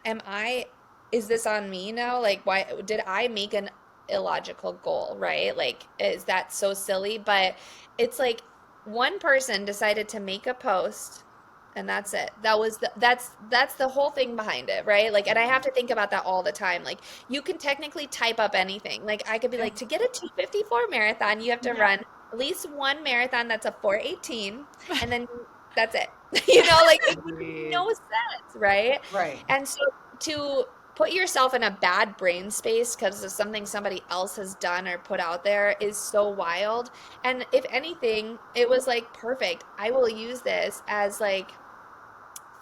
is this on me now? Like, why did I make an illogical goal, right? Like, is that so silly? But it's like one person decided to make a post and that's it. That's the whole thing behind it, right? Like, and I have to think about that all the time. Like, you can technically type up anything. Like, I could be Yeah. like, to get a 254 marathon, you have to run at least one marathon that's a 418, and then that's it. Like it makes Agreed. no sense, right? Right. And so to put yourself in a bad brain space because of something somebody else has done or put out there is so wild. And if anything, it was like perfect. I will use this as like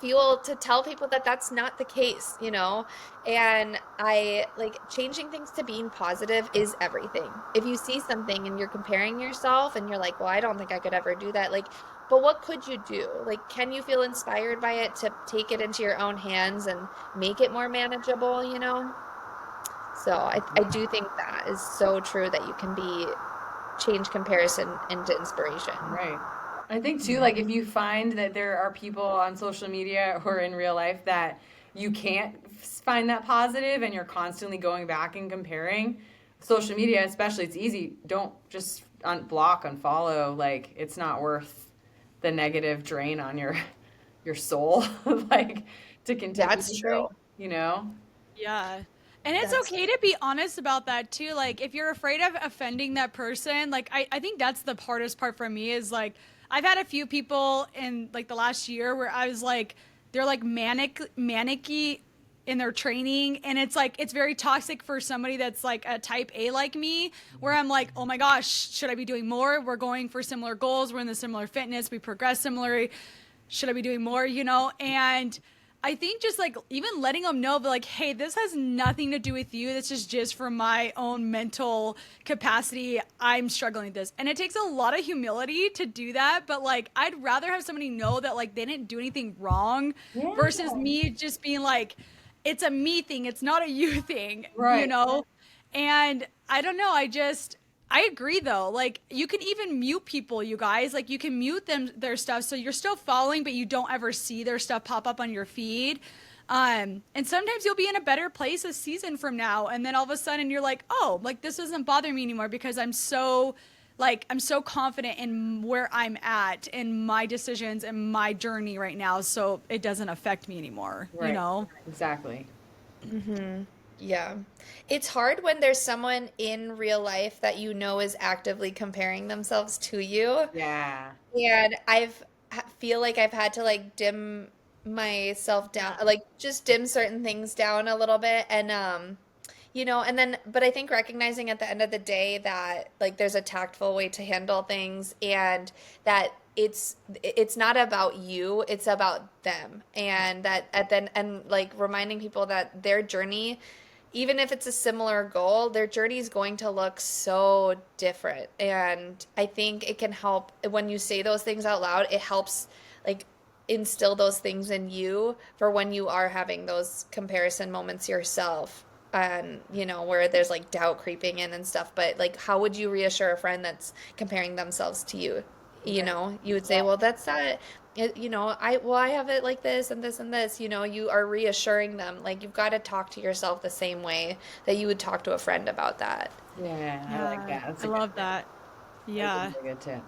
fuel to tell people that that's not the case, you know? And I like changing things to being positive is everything. If you see something and you're comparing yourself and you're like, well, I don't think I could ever do that. Like, but what could you do? Like, can you feel inspired by it to take it into your own hands and make it more manageable, you know? So I do think that is so true that you can be change comparison into inspiration. Right. I think too, like if you find that there are people on social media or in real life that you can't find that positive and you're constantly going back and comparing, social media especially, it's easy. Don't just block, unfollow. Like it's not worth the negative drain on your soul, like to continue That's doing, true. you know? Yeah. And it's That's okay to be honest about that too. Like if you're afraid of offending that person, like I think that's the hardest part for me is like I've had a few people in like the last year where I was like they're like manicky in their training and it's like it's very toxic for somebody that's like a type A like me where I'm like, "Oh my gosh, should I be doing more? We're going for similar goals, we're in the similar fitness, we progress similarly. Should I be doing more, you know?" And I think just like even letting them know, but like, hey, this has nothing to do with you. This is just for my own mental capacity. I'm struggling with this. And it takes a lot of humility to do that. But like, I'd rather have somebody know that like they didn't do anything wrong Yeah. versus me just being like, it's a me thing. It's not a you thing, you Right. know? And I don't know. I agree though. Like you can even mute people, you guys. Like you can mute them their stuff so you're still following but you don't ever see their stuff pop up on your feed. And sometimes you'll be in a better place a season from now and then all of a sudden you're like, "Oh, like this doesn't bother me anymore because I'm so confident in where I'm at in my decisions and my journey right now, so it doesn't affect me anymore," you Right. know? Exactly. hmm Yeah. It's hard when there's someone in real life that you know is actively comparing themselves to you. Yeah. And feel like I've had to like dim myself down, Yeah. like just dim certain things down a little bit and and then but I think recognizing at the end of the day that like there's a tactful way to handle things and that it's not about you, it's about them. And that at then and like reminding people that their journey, even if it's a similar goal, their journey is going to look so different. And I think it can help when you say those things out loud, it helps like instill those things in you for when you are having those comparison moments yourself. And, where there's like doubt creeping in and stuff. But like, how would you reassure a friend that's comparing themselves to you? Exactly. You would say, well, that's not I have it like this and this and this. You are reassuring them. Like you've got to talk to yourself the same way that you would talk to a friend about that. Yeah, I like Yeah. that. That's I a good love tip. that. That's a Yeah. really good tip.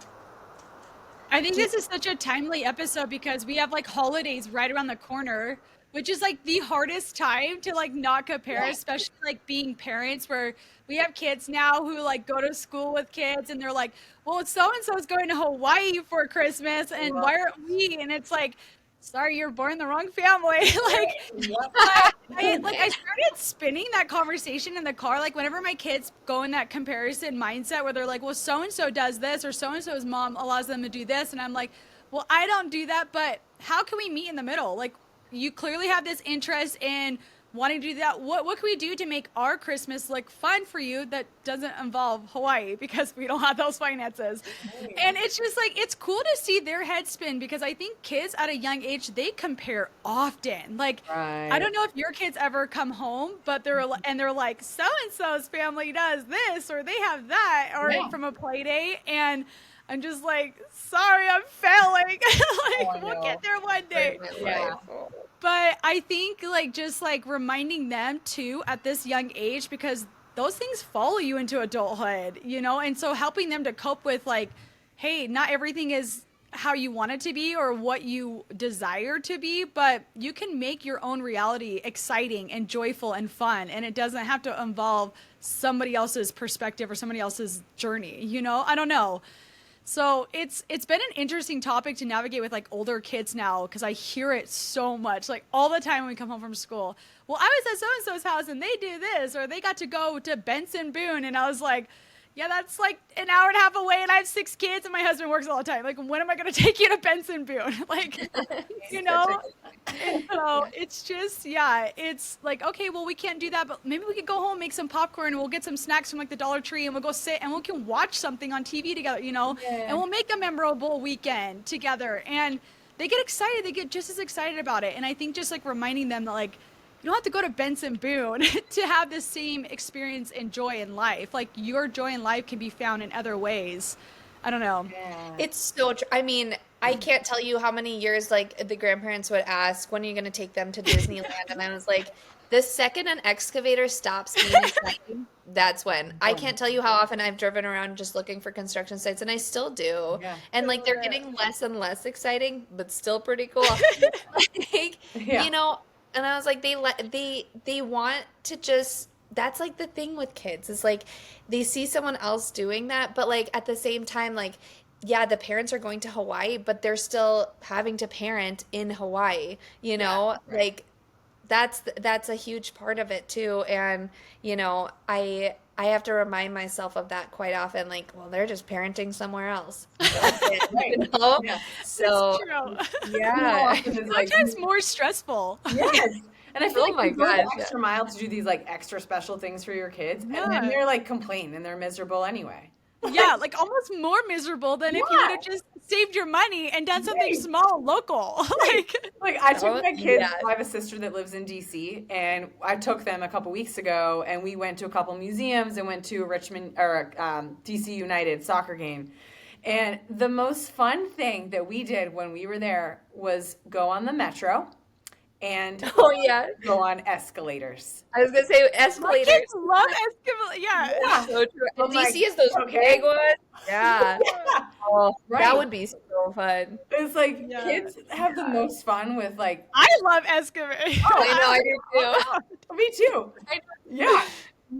I think Do you, this is such a timely episode because we have like holidays right around the corner, which is like the hardest time to like not compare, Yeah. especially like being parents where we have kids now who like go to school with kids and they're like, well, so and so is going to Hawaii for Christmas and Well, why aren't we? And it's like, sorry, you're born in the wrong family. Like, yep. but I started spinning that conversation in the car. Like whenever my kids go in that comparison mindset where they're like, well, so and so does this or so and so's mom allows them to do this, and I'm like, well, I don't do that, but how can we meet in the middle? Like you clearly have this interest in wanting to do that. What can we do to make our Christmas look fun for you that doesn't involve Hawaii because we don't have those finances? And it's just like it's cool to see their head spin because I think kids at a young age they compare often. Like I Right. don't know if your kids ever come home, but they're like so and so's family does this or they have that or Yeah. from a play date and I'm just like, sorry, I'm failing. Oh, I Like, we'll know. get there one right day. in my Yeah. life? Oh. But I think like just like reminding them too at this young age because those things follow you into adulthood, you know? And so helping them to cope with like, hey, not everything is how you want it to be or what you desire to be, but you can make your own reality exciting and joyful and fun. And it doesn't have to involve somebody else's perspective or somebody else's journey, you know? I don't know. So it's been an interesting topic to navigate with like older kids now because I hear it so much like all the time when we come home from school. Well, I was at so and so's house and they do this or they got to go to Benson Boone and I was like, Yeah, that's like an hour and a half away, and I have 6 kids, and my husband works all the time. Like, when am I going to take you to Benson Boone? Like, you Such a know? good And point. so Yeah. it's just, yeah, it's like, okay, well, we can't do that, but maybe we could go home, make some popcorn, and we'll get some snacks from like the Dollar Tree, and we'll go sit and we can watch something on TV together, and Yeah. we'll make a memorable weekend together. And they get excited, they get just as excited about it. And I think just like reminding them that, like, you don't have to go to Benson Boone to have the same experience and joy in life. Like, your joy in life can be found in other ways. I don't know. Yeah. It's so true. I mean, I can't tell you how many years like the grandparents would ask, when are you going to take them to Disneyland? And I was like, the second an excavator stops being exciting, that's when. I Oh, can't tell you how often I've driven around just looking for construction sites, and I still do. yeah. And I like love they're it. getting less and less exciting, but still pretty cool. Like, Yeah. and I was like, they want to just, that's like the thing with kids, is like they see someone else doing that, but like at the same time, like, yeah, the parents are going to Hawaii, but they're still having to parent in Hawaii, Yeah. Right. like that's a huge part of it too. And I have to remind myself of that quite often, like, well, they're just parenting somewhere else. That's it, Right. Yeah. It's So true. Who yeah. often is like, Sometimes more stressful. yes. And I feel Oh like my you go the gosh. extra mile to do these like extra special things for your kids, and then Yeah. they're like complain and they're miserable anyway. Yeah, like almost more miserable than if you would Yeah. have just saved your money and done something Right. small, local. Right. Like, Like I took Oh, my kids. yeah. I have a sister that lives in DC, and I took them a couple weeks ago, and we went to a couple museums and went to a Richmond or DC United soccer game. And the most fun thing that we did when we were there was go on the metro and Oh yeah. go on escalators. I was gonna say my kids escalators. love Escamilla. Yeah. That's Yeah. so true. And I'm like, DC is those okay. big ones. Yeah. Yeah. Oh, that Right. would be so fun. It's like Yeah. kids have the most fun with like, I love Escamilla. oh, I know, I do too. me too. I Yeah.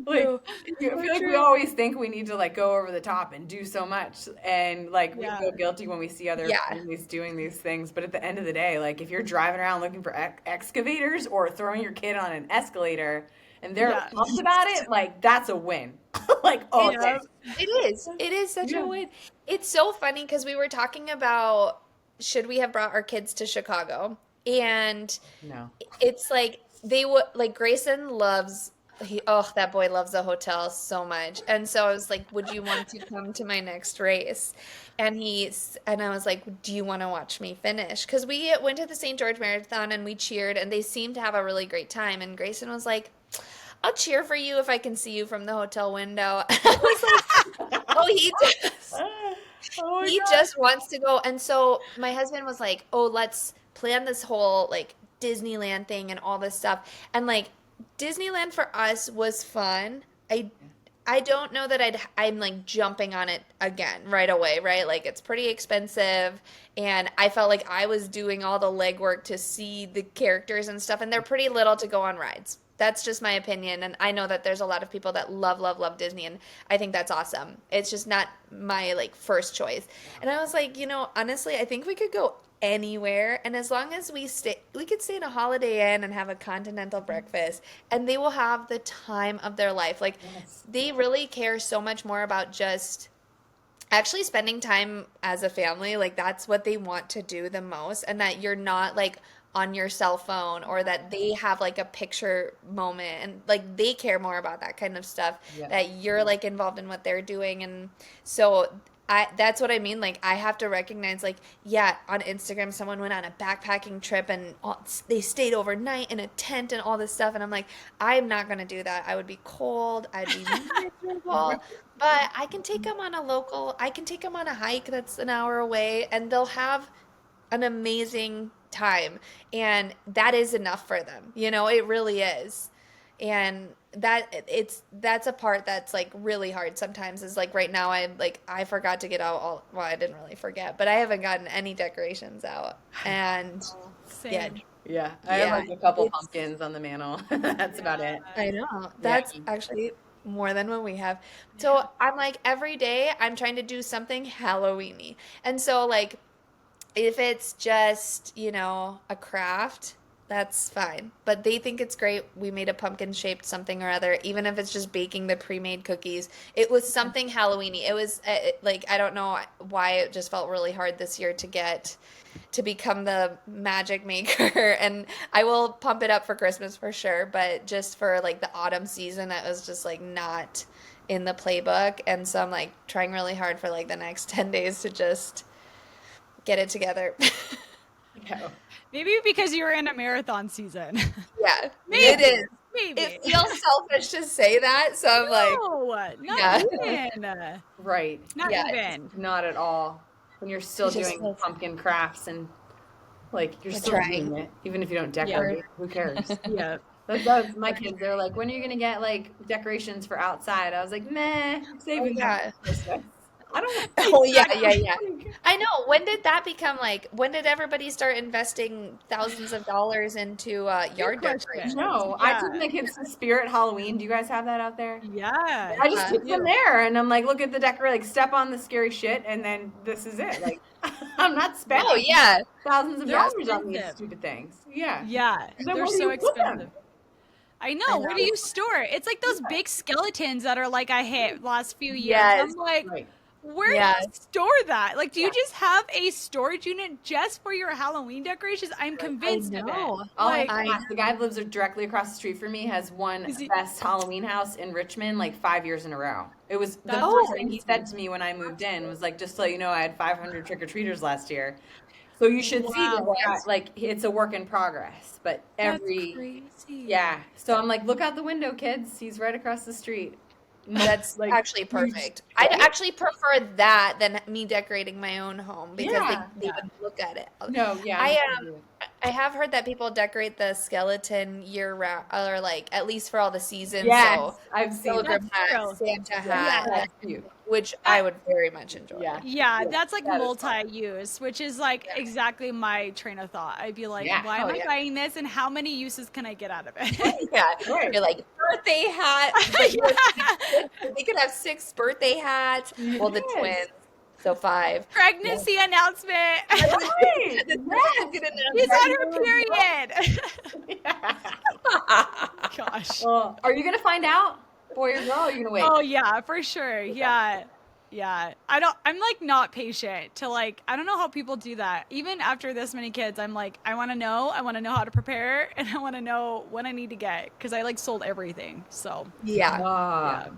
Like, do. I So feel like we true. always think we need to like go over the top and do so much, and like we Yeah. feel guilty when we see other Yeah. families doing these things. But at the end of the day, like if you're driving around looking for excavators or throwing your kid on an escalator and they're Yeah. pumped about it, like that's a win. Like all day. Yeah. It is. It is such Yeah. a win. It's so funny because we were talking about, should we have brought our kids to Chicago? And No. it's like they would, like, Grayson loves, that boy loves the hotel so much. And so I was like, would you want to come to my next race? And I was like, do you want to watch me finish? Because we went to the St. George Marathon and we cheered, and they seemed to have a really great time. And Grayson was like, I'll cheer for you if I can see you from the hotel window. I was like, oh, Oh my he God. just wants to go. And so my husband was like, oh, let's plan this whole like Disneyland thing and all this stuff. And like Disneyland for us was fun. I don't know that I'm like jumping on it again right away, right? Like it's pretty expensive, and I felt like I was doing all the legwork to see the characters and stuff, and they're pretty little to go on rides. That's just my opinion, and I know that there's a lot of people that love love love Disney, and I think that's awesome. It's just not my like first choice. And I was like, honestly, I think we could go anywhere, and as long as we could stay in a Holiday Inn and have a continental breakfast, and they will have the time of their life. Like Yes. they really care so much more about just actually spending time as a family. Like that's what they want to do the most, and that you're not like on your cell phone, or that they have like a picture moment, and like they care more about that kind of stuff, Yeah. that you're like involved in what they're doing. And so that's what I mean. Like I have to recognize, like, yeah, on Instagram someone went on a backpacking trip and they stayed overnight in a tent and all this stuff, and I'm like, I'm not gonna do that. I would be cold. I'd be miserable. But I can take them on a hike that's an hour away, and they'll have an amazing time. And that is enough for them. It really is. And that's a part that's like really hard sometimes, is like right now I forgot to get out well, I didn't really forget, but I haven't gotten any decorations out. And yeah, Same. Yeah. I have yeah, like a couple it's, pumpkins on the mantle. That's about it. I know. Yeah. That's actually more than what we have. So I'm like, every day I'm trying to do something Halloween-y. And so like if it's just, a craft, That's fine. But they think it's great. We made a pumpkin shaped something or other, even if it's just baking the pre-made cookies. It was something Halloweeny. It was like I don't know why it just felt really hard this year to become the magic maker. And I will pump it up for Christmas for sure, but just for like the autumn season, that was just like not in the playbook. And so I'm like trying really hard for like the next 10 days to just get it together. No. Maybe because you're in a marathon season. Yeah, it Maybe. is. Maybe. It feels selfish to say that, so I'm like, No, not yeah, even. Right. Not yeah, even. Not at all. When you're still it just doing feels pumpkin crafts and like you're we're still trying. doing it, even if you don't Yeah. decorate. Who cares? Yeah. That's my kids. They're like, when are you gonna get like decorations for outside? I was like, meh, I'm Oh saving that yeah. for Christmas. I don't want Oh yeah, to yeah, yeah. I know. When did that become like? When did everybody start investing thousands of dollars into Good yard question. decorations? No, I took Yeah. my kids to Spirit Halloween. Do you guys have that out there? Yeah. I just Yeah. took them there, and I'm like, look at the decor, like step on the scary shit, and then this is it. Like, I'm not Oh spending yeah. thousands of They're dollars on these expensive. stupid things. Yeah. Yeah. So They're where do so you put them? expensive. I I know. Where do know. you store it? It's like those Yeah. big skeletons that are like I hit last few years. Yes. I'm like, Right. where do Yeah. you store that? Like, do Yeah. you just have a storage unit just for your Halloween decorations? I'm Right. I convinced of it. know. I'll have Like, to I ask. The guy who lives directly across the street from me has won is it? best Halloween house in Richmond like 5 years in a row. It was the That's first thing he crazy. said to me when I moved in was like, just to let you know, I had 500 trick or treaters last year. So you should see this Wow. guy. Like it's a work in progress, but That's every crazy. yeah. So I'm like, look out the window, kids. He's right across the street. That's Like actually huge, perfect. I'd right? actually prefer that than me decorating my own home because Yeah. they Yeah. would look at it. No, yeah. I'm I with you. I have heard that people decorate the skeleton year round, or like at least for all the seasons. Yes, So I've seen that. pilgrim That's hat, true. Santa Yeah, hat, that's cute. which I That would very much enjoy. Yeah. Yeah, Yeah. that's like That is fun. multi-use, which is like Yeah. exactly my train of thought. I'd be like, Yeah. why am Oh I yeah. buying this and how many uses can I get out of it? Yeah. Right. You're like birthday hat, but you have Yeah. we could have 6 birthday hats. Well, the Yes. twins, so 5. Yeah. Pregnancy announcement. Right. That's Yes. good She's enough. on her period. Yeah. Gosh. Well, are you gonna find out, boy or girl? Or are you gonna wait? Oh yeah, for sure. Yeah. Yeah. I'm like not patient to like, I don't know how people do that. Even after this many kids, I'm like, I want to know how to prepare and I want to know when I need to get because I like sold everything. So, Yeah. Ah. yeah.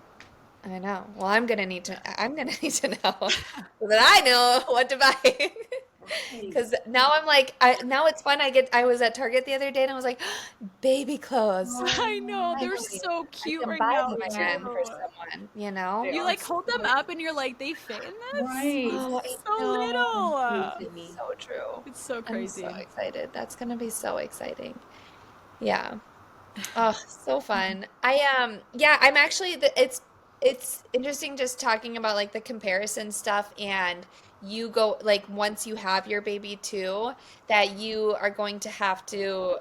I know. Well, I'm gonna need to. I'm gonna need to know so that I know what to buy. Right. Because now I'm like, now it's fun. I was at Target the other day and I was like, baby clothes. I know. They're Finally, so I cute can right buy now them Yeah. again too. for someone. You know? They You are like so hold them cute. up and you're like, they fit in this? Right. Oh, It's I so know. little. Crazy. So true. It's so I'm crazy. so excited. That's gonna be so exciting. Yeah. Oh, so fun. Yeah, I'm actually it's interesting just talking about like the comparison stuff and you go like once you have your baby too, that you are going to have to,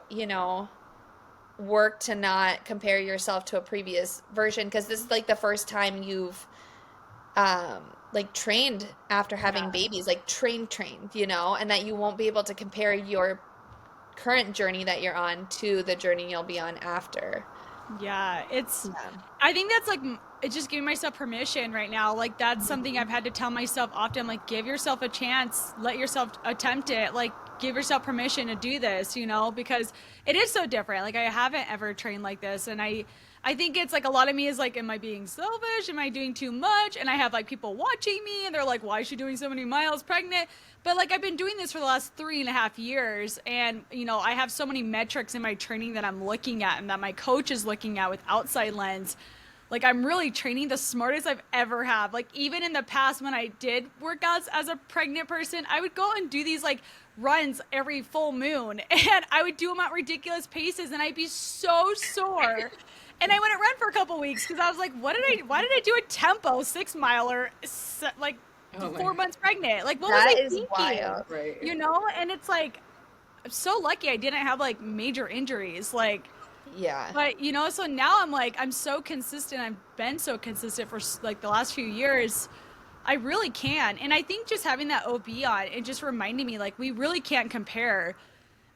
work to not compare yourself to a previous version because this is like the first time you've like trained after having Yeah. babies, like trained, and that you won't be able to compare your current journey that you're on to the journey you'll be on after. Yeah, Yeah. I think that's like, it's just giving myself permission right now. Like, that's something I've had to tell myself often. Like, give yourself a chance, let yourself attempt it. Like, give yourself permission to do this, because it is so different. Like, I haven't ever trained like this. And I think it's like a lot of me is like, am I being selfish? Am I doing too much? And I have like people watching me and they're like, why is she doing so many miles pregnant? But like, I've been doing this for the last 3.5 years. And, I have so many metrics in my training that I'm looking at and that my coach is looking at with outside lens. Like, I'm really training the smartest I've ever had. Like, even in the past when I did workouts as a pregnant person, I would go and do these like runs every full moon and I would do them at ridiculous paces and I'd be so sore. And I wouldn't run for a couple weeks because I was like, why did I do a tempo 6-miler like Oh my 4 months pregnant? Like, what That was I is thinking? wild. Right. And it's like, I'm so lucky I didn't have like major injuries. Like, Yeah. but so now I'm like, I'm so consistent. I've been so consistent for like the last few years. I really can. And I think just having that OB on and just reminding me like we really can't compare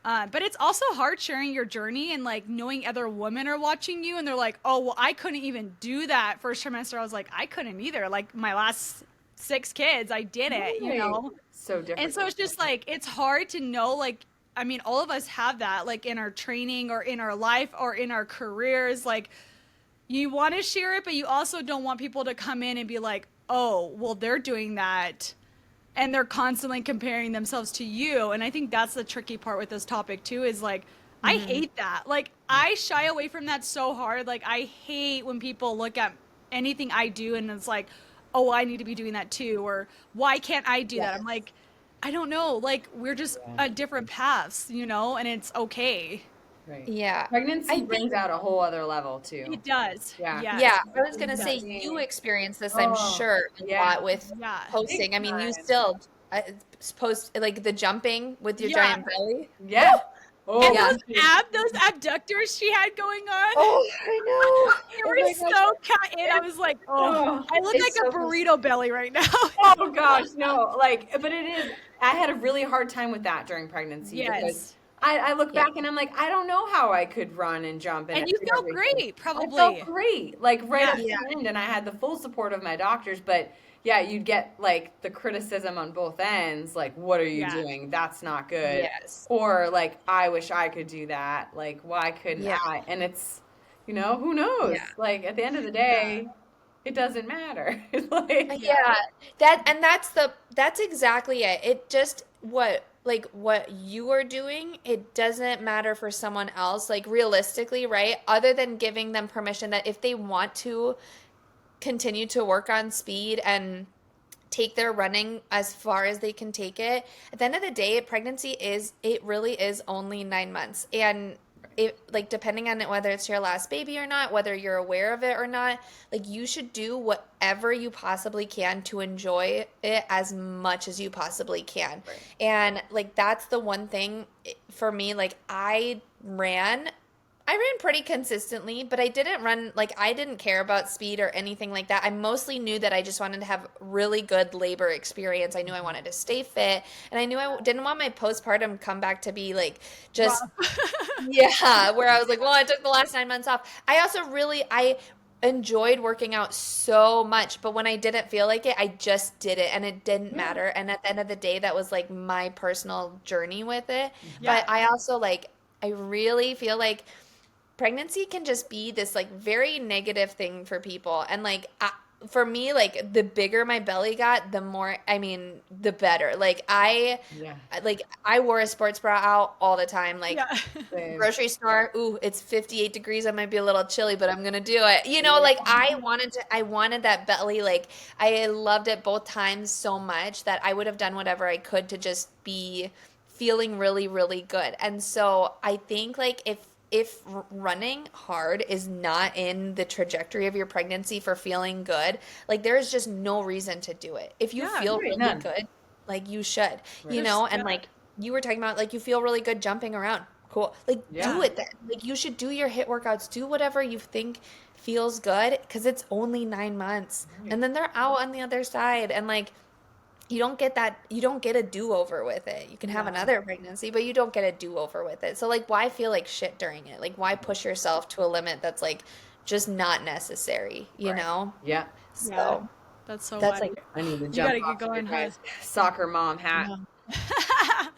But it's also hard sharing your journey and like knowing other women are watching you and they're like, oh, well, I couldn't even do that first trimester. I was like, I couldn't either. Like my last 6 kids, I did it, you Right. know? So And different. so it's just like, it's hard to know, like, I mean, all of us have that, like in our training or in our life or in our careers. Like, you want to share it, but you also don't want people to come in and be like, oh, well, they're doing that and they're constantly comparing themselves to you. And I think that's the tricky part with this topic too, is like, I hate that. Like, I shy away from that so hard. Like, I hate when people look at anything I do and it's like, oh, I need to be doing that too, or why can't I do that? I'm Yes. like, I don't know. Like, we're just Yeah. at different paths, you know, and it's okay. Right. Yeah. I Pregnancy brings think, out a whole other level too. It does. Yeah. 'Cause Yes, yeah, I was it gonna say does. you being- experience this, I'm Oh, sure, a yeah. lot with Yeah. Big posting. I mean, you time. still post like the jumping with your Yeah. giant belly. Yeah. And Oh, Yeah. those abductors she had going on. Oh, I know. They Oh were my gosh. so cut in. I was like, oh, oh, I look like It's a so burrito belly right now. oh gosh, no. Like, but it is. I had a really hard time with that during pregnancy because Yes. I look Yeah. back and I'm like, I don't know how I could run and jump and And you felt everything. great, I felt probably. great, like right Yeah. up to Yeah. the end, and I had the full support of my doctors. But yeah, you'd get like the criticism on both ends, like, what are you Yeah. doing? That's not good. Yes. Or like, I wish I could do that. Like, why couldn't Yeah. I? And it's, who knows? Yeah. Like at the end of the Yeah. day, it doesn't matter. Like, Yeah. Yeah, that's exactly it. It just what you are doing, it doesn't matter for someone else, like realistically, right? Other than giving them permission that if they want to continue to work on speed and take their running as far as they can take it. At the end of the day, it really is only 9 months. And it like depending on it, whether it's your last baby or not, whether you're aware of it or not, like you should do whatever you possibly can to enjoy it as much as you possibly can. Right. And like that's the one thing for me, like I ran pretty consistently, but I didn't care about speed or anything like that. I mostly knew that I just wanted to have really good labor experience. I knew I wanted to stay fit, and I knew I didn't want my postpartum comeback to be like just, yeah, where I was like, well, I took the last 9 months off. I enjoyed working out so much, but when I didn't feel like it, I just did it and it didn't matter. And at the end of the day, that was like my personal journey with it. Yeah. But I also I really feel like pregnancy can just be this like very negative thing for people. And for me, like the bigger my belly got, the better. yeah. I wore a sports bra out all the time. Like Yeah. Same. grocery store, ooh, it's 58 degrees. I might be a little chilly, but I'm gonna do it. Like I wanted that belly. Like I loved it both times so much that I would have done whatever I could to just be feeling really, really good. And so I think like if running hard is not in the trajectory of your pregnancy for feeling good, like there's just no reason to do it. If you Yeah, feel right, really none. good, like you should, Right. and Yeah. like you were talking about, like you feel really good jumping around. Cool. Like Yeah. do it then. Like you should do your HIIT workouts, do whatever you think feels good because it's only 9 months. Right. And then they're out on the other side. And like you don't get a do-over with it. You can have No. another pregnancy, but you don't get a do-over with it. So like why feel like shit during it? Like why push yourself to a limit that's like just not necessary, you Right. know? Yeah. So That's so that's funny. like I need to You jump gotta get off going, your huh? guys' soccer mom hat. No.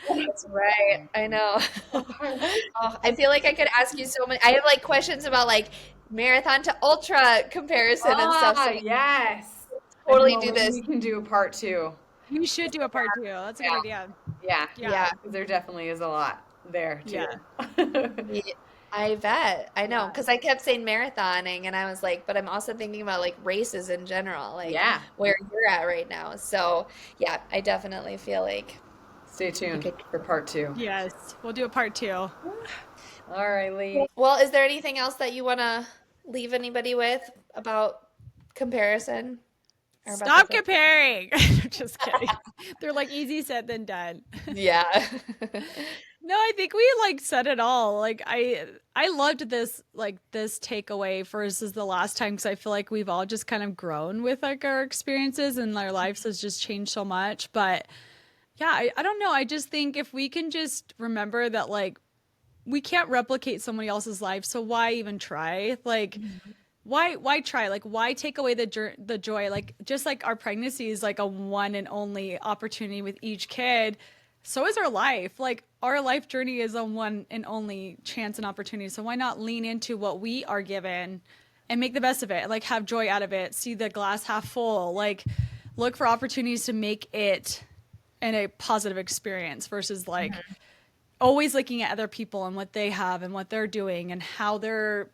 that's right. I know. Oh, I feel like I could ask you so many. I have like questions about like marathon to ultra comparison and stuff. So we Yes. totally I do know, this. We can do a part two. We should do a part 2. That's a good idea. Yeah. Yeah. Yeah. Because there definitely is a lot there too. Yeah. Yeah, I bet. I know. Yeah. Because I kept saying marathoning and I was like, but I'm also thinking about like races in general, like Yeah. where you're at right now. So yeah, I definitely feel like Stay tuned Okay. for part two. Yes. We'll do a part 2. All right, Lee. Well, is there anything else that you want to leave anybody with about comparison? Or about Stop the- comparing. Just kidding. They're like easy said than done. Yeah. No, I think we like said it all. Like I loved this takeaway versus the last time because I feel like we've all just kind of grown with like our experiences and our lives has just changed so much. But Yeah, I don't know. I just think if we can just remember that, like, we can't replicate somebody else's life, so why even try? Like, Mhm. why try? Like, why take away the joy? Like, just like our pregnancy is like a one and only opportunity with each kid, so is our life. Like, our life journey is a one and only chance and opportunity. So why not lean into what we are given and make the best of it? Like, have joy out of it. See the glass half full. Like, look for opportunities to make it in a positive experience versus like Mhm. always looking at other people and what they have and what they're doing and how they're,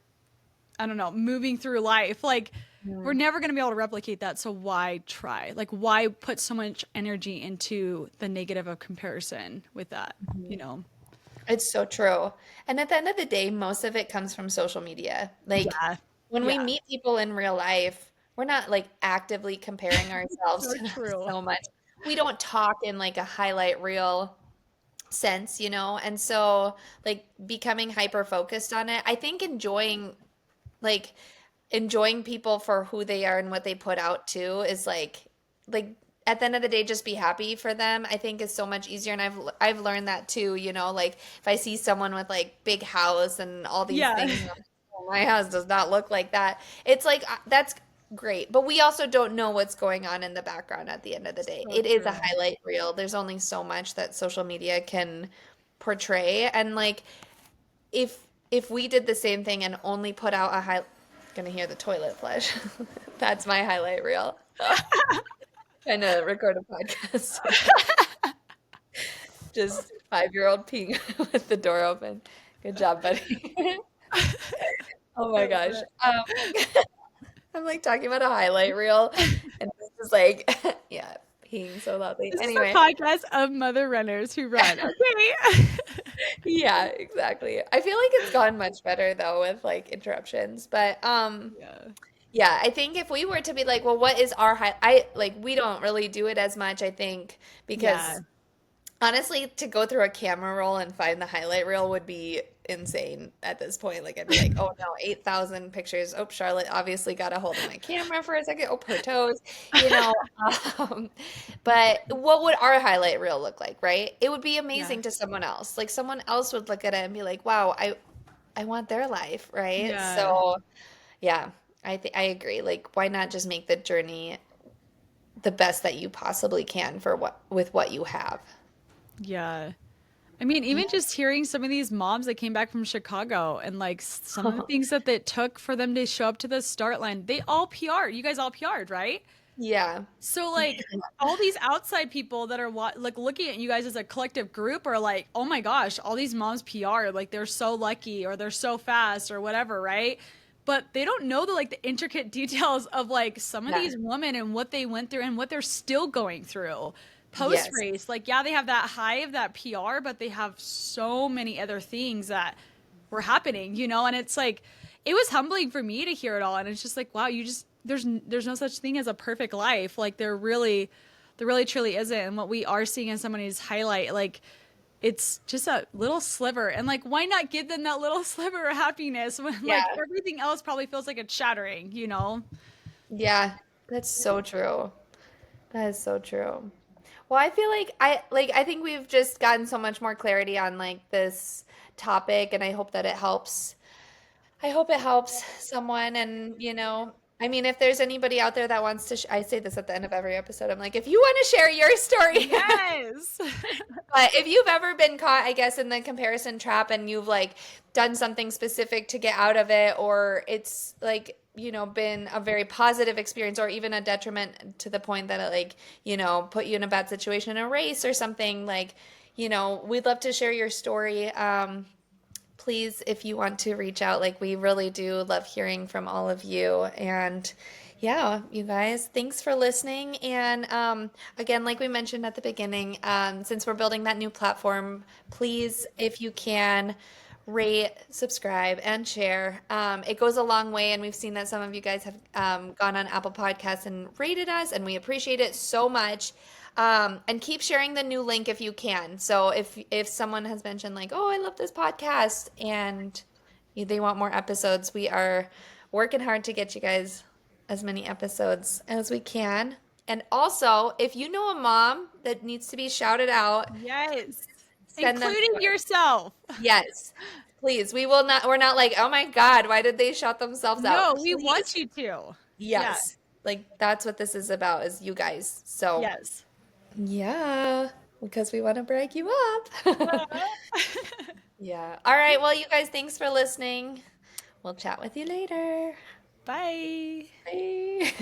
I don't know, moving through life. Like, we're Mhm. never going to be able to replicate that. So why try? Like, why put so much energy into the negative of comparison with that, you Mhm. know? It's so true. And at the end of the day, most of it comes from social media. Like Yeah. when we Yeah. meet people in real life, we're not like actively comparing ourselves So to them true. so much. We don't talk in like a highlight reel sense, you know? And so like becoming hyper focused on it, I think like enjoying people for who they are and what they put out too is like at the end of the day just be happy for them. I think is so much easier, and I've learned that too, you know, like if I see someone with like big house and all these Yeah. things, I'm like, "Oh, my house does not look like that." It's like that's great, but we also don't know what's going on in the background at the end of the day. So It is a true. highlight reel. There's only so much that social media can portray, and like if we did the same thing and only put out a high, gonna hear the toilet flush. That's my highlight reel. Trying to record a podcast. Just 5-year-old peeing with the door open. Good job, buddy. Oh I my love gosh. it. I'm like talking about a highlight reel, and this is like, yeah, peeing so loudly. This is a Anyway, podcast of mother runners who run. Okay. yeah, exactly. I feel like it's gone much better though with like interruptions, but Yeah. yeah, I think if we were to be like, well, what is our high? I like we don't really do it as much, I think, Yeah. because honestly, to go through a camera roll and find the highlight reel would be insane at this point. Like I'd be like, oh no, 8,000 pictures. Oh, Charlotte obviously got a hold of my camera for a second. Oh, her toes, you know. Um, but what would our highlight reel look like, right? It would be Yeah. amazing to someone else. Like someone else would look at it and be like, wow, I want their life, right? Yeah. So yeah, I agree. Like, why not just make the journey the best that you possibly can for what with what you have? Yeah. I mean, even just hearing some of these moms that came back from Chicago and like some of the things that it took for them to show up to the start line, they all PR'd. You guys all PR'd, right? Yeah. So like all these outside people that are like looking at you guys as a collective group are like, "Oh my gosh, all these moms PR, like they're so lucky or they're so fast or whatever, right?" But they don't know the like the intricate details of like some of Yeah. these women and what they went through and what they're still going through post Yes. race. Like yeah, they have that high of that PR, but they have so many other things that were happening, you know? And it's like it was humbling for me to hear it all, and it's just like wow, you just there's no such thing as a perfect life. Like there really truly isn't. And what we are seeing in somebody's highlight, like it's just a little sliver. And like why not give them that little sliver of happiness when like Yeah. everything else probably feels like it's shattering, you know? Yeah. That's so true. That is so true. Well, I feel like I think we've just gotten so much more clarity on like this topic, and I hope it helps someone. And, you know, I mean, if there's anybody out there that wants to, I say this at the end of every episode. I'm like, if you want to share your story, Yes. but if you've ever been caught, I guess, in the comparison trap and you've like done something specific to get out of it, or it's like, you know, been a very positive experience or even a detriment to the point that it like, you know, put you in a bad situation in a race or something like, you know, we'd love to share your story. Please, if you want to reach out, like we really do love hearing from all of you. And yeah, you guys, thanks for listening. And again, like we mentioned at the beginning, since we're building that new platform, please, if you can, rate, subscribe, and share. It goes a long way, and we've seen that some of you guys have gone on Apple Podcasts and rated us, and we appreciate it so much. And keep sharing the new link if you can. So if someone has mentioned like, oh, I love this podcast, and they want more episodes, we are working hard to get you guys as many episodes as we can. And also, if you know a mom that needs to be shouted out, Yes. send them Including to us. yourself. Yes, please. We're not like, oh my God, why did they shout themselves out? No, we Please. want you to. Yeah. Yes. Like that's what this is about, is you guys. So, Yes. yeah, because we want to brag you up. Uh, Yeah. All right. Well, you guys, thanks for listening. We'll chat with you later. Bye. Bye.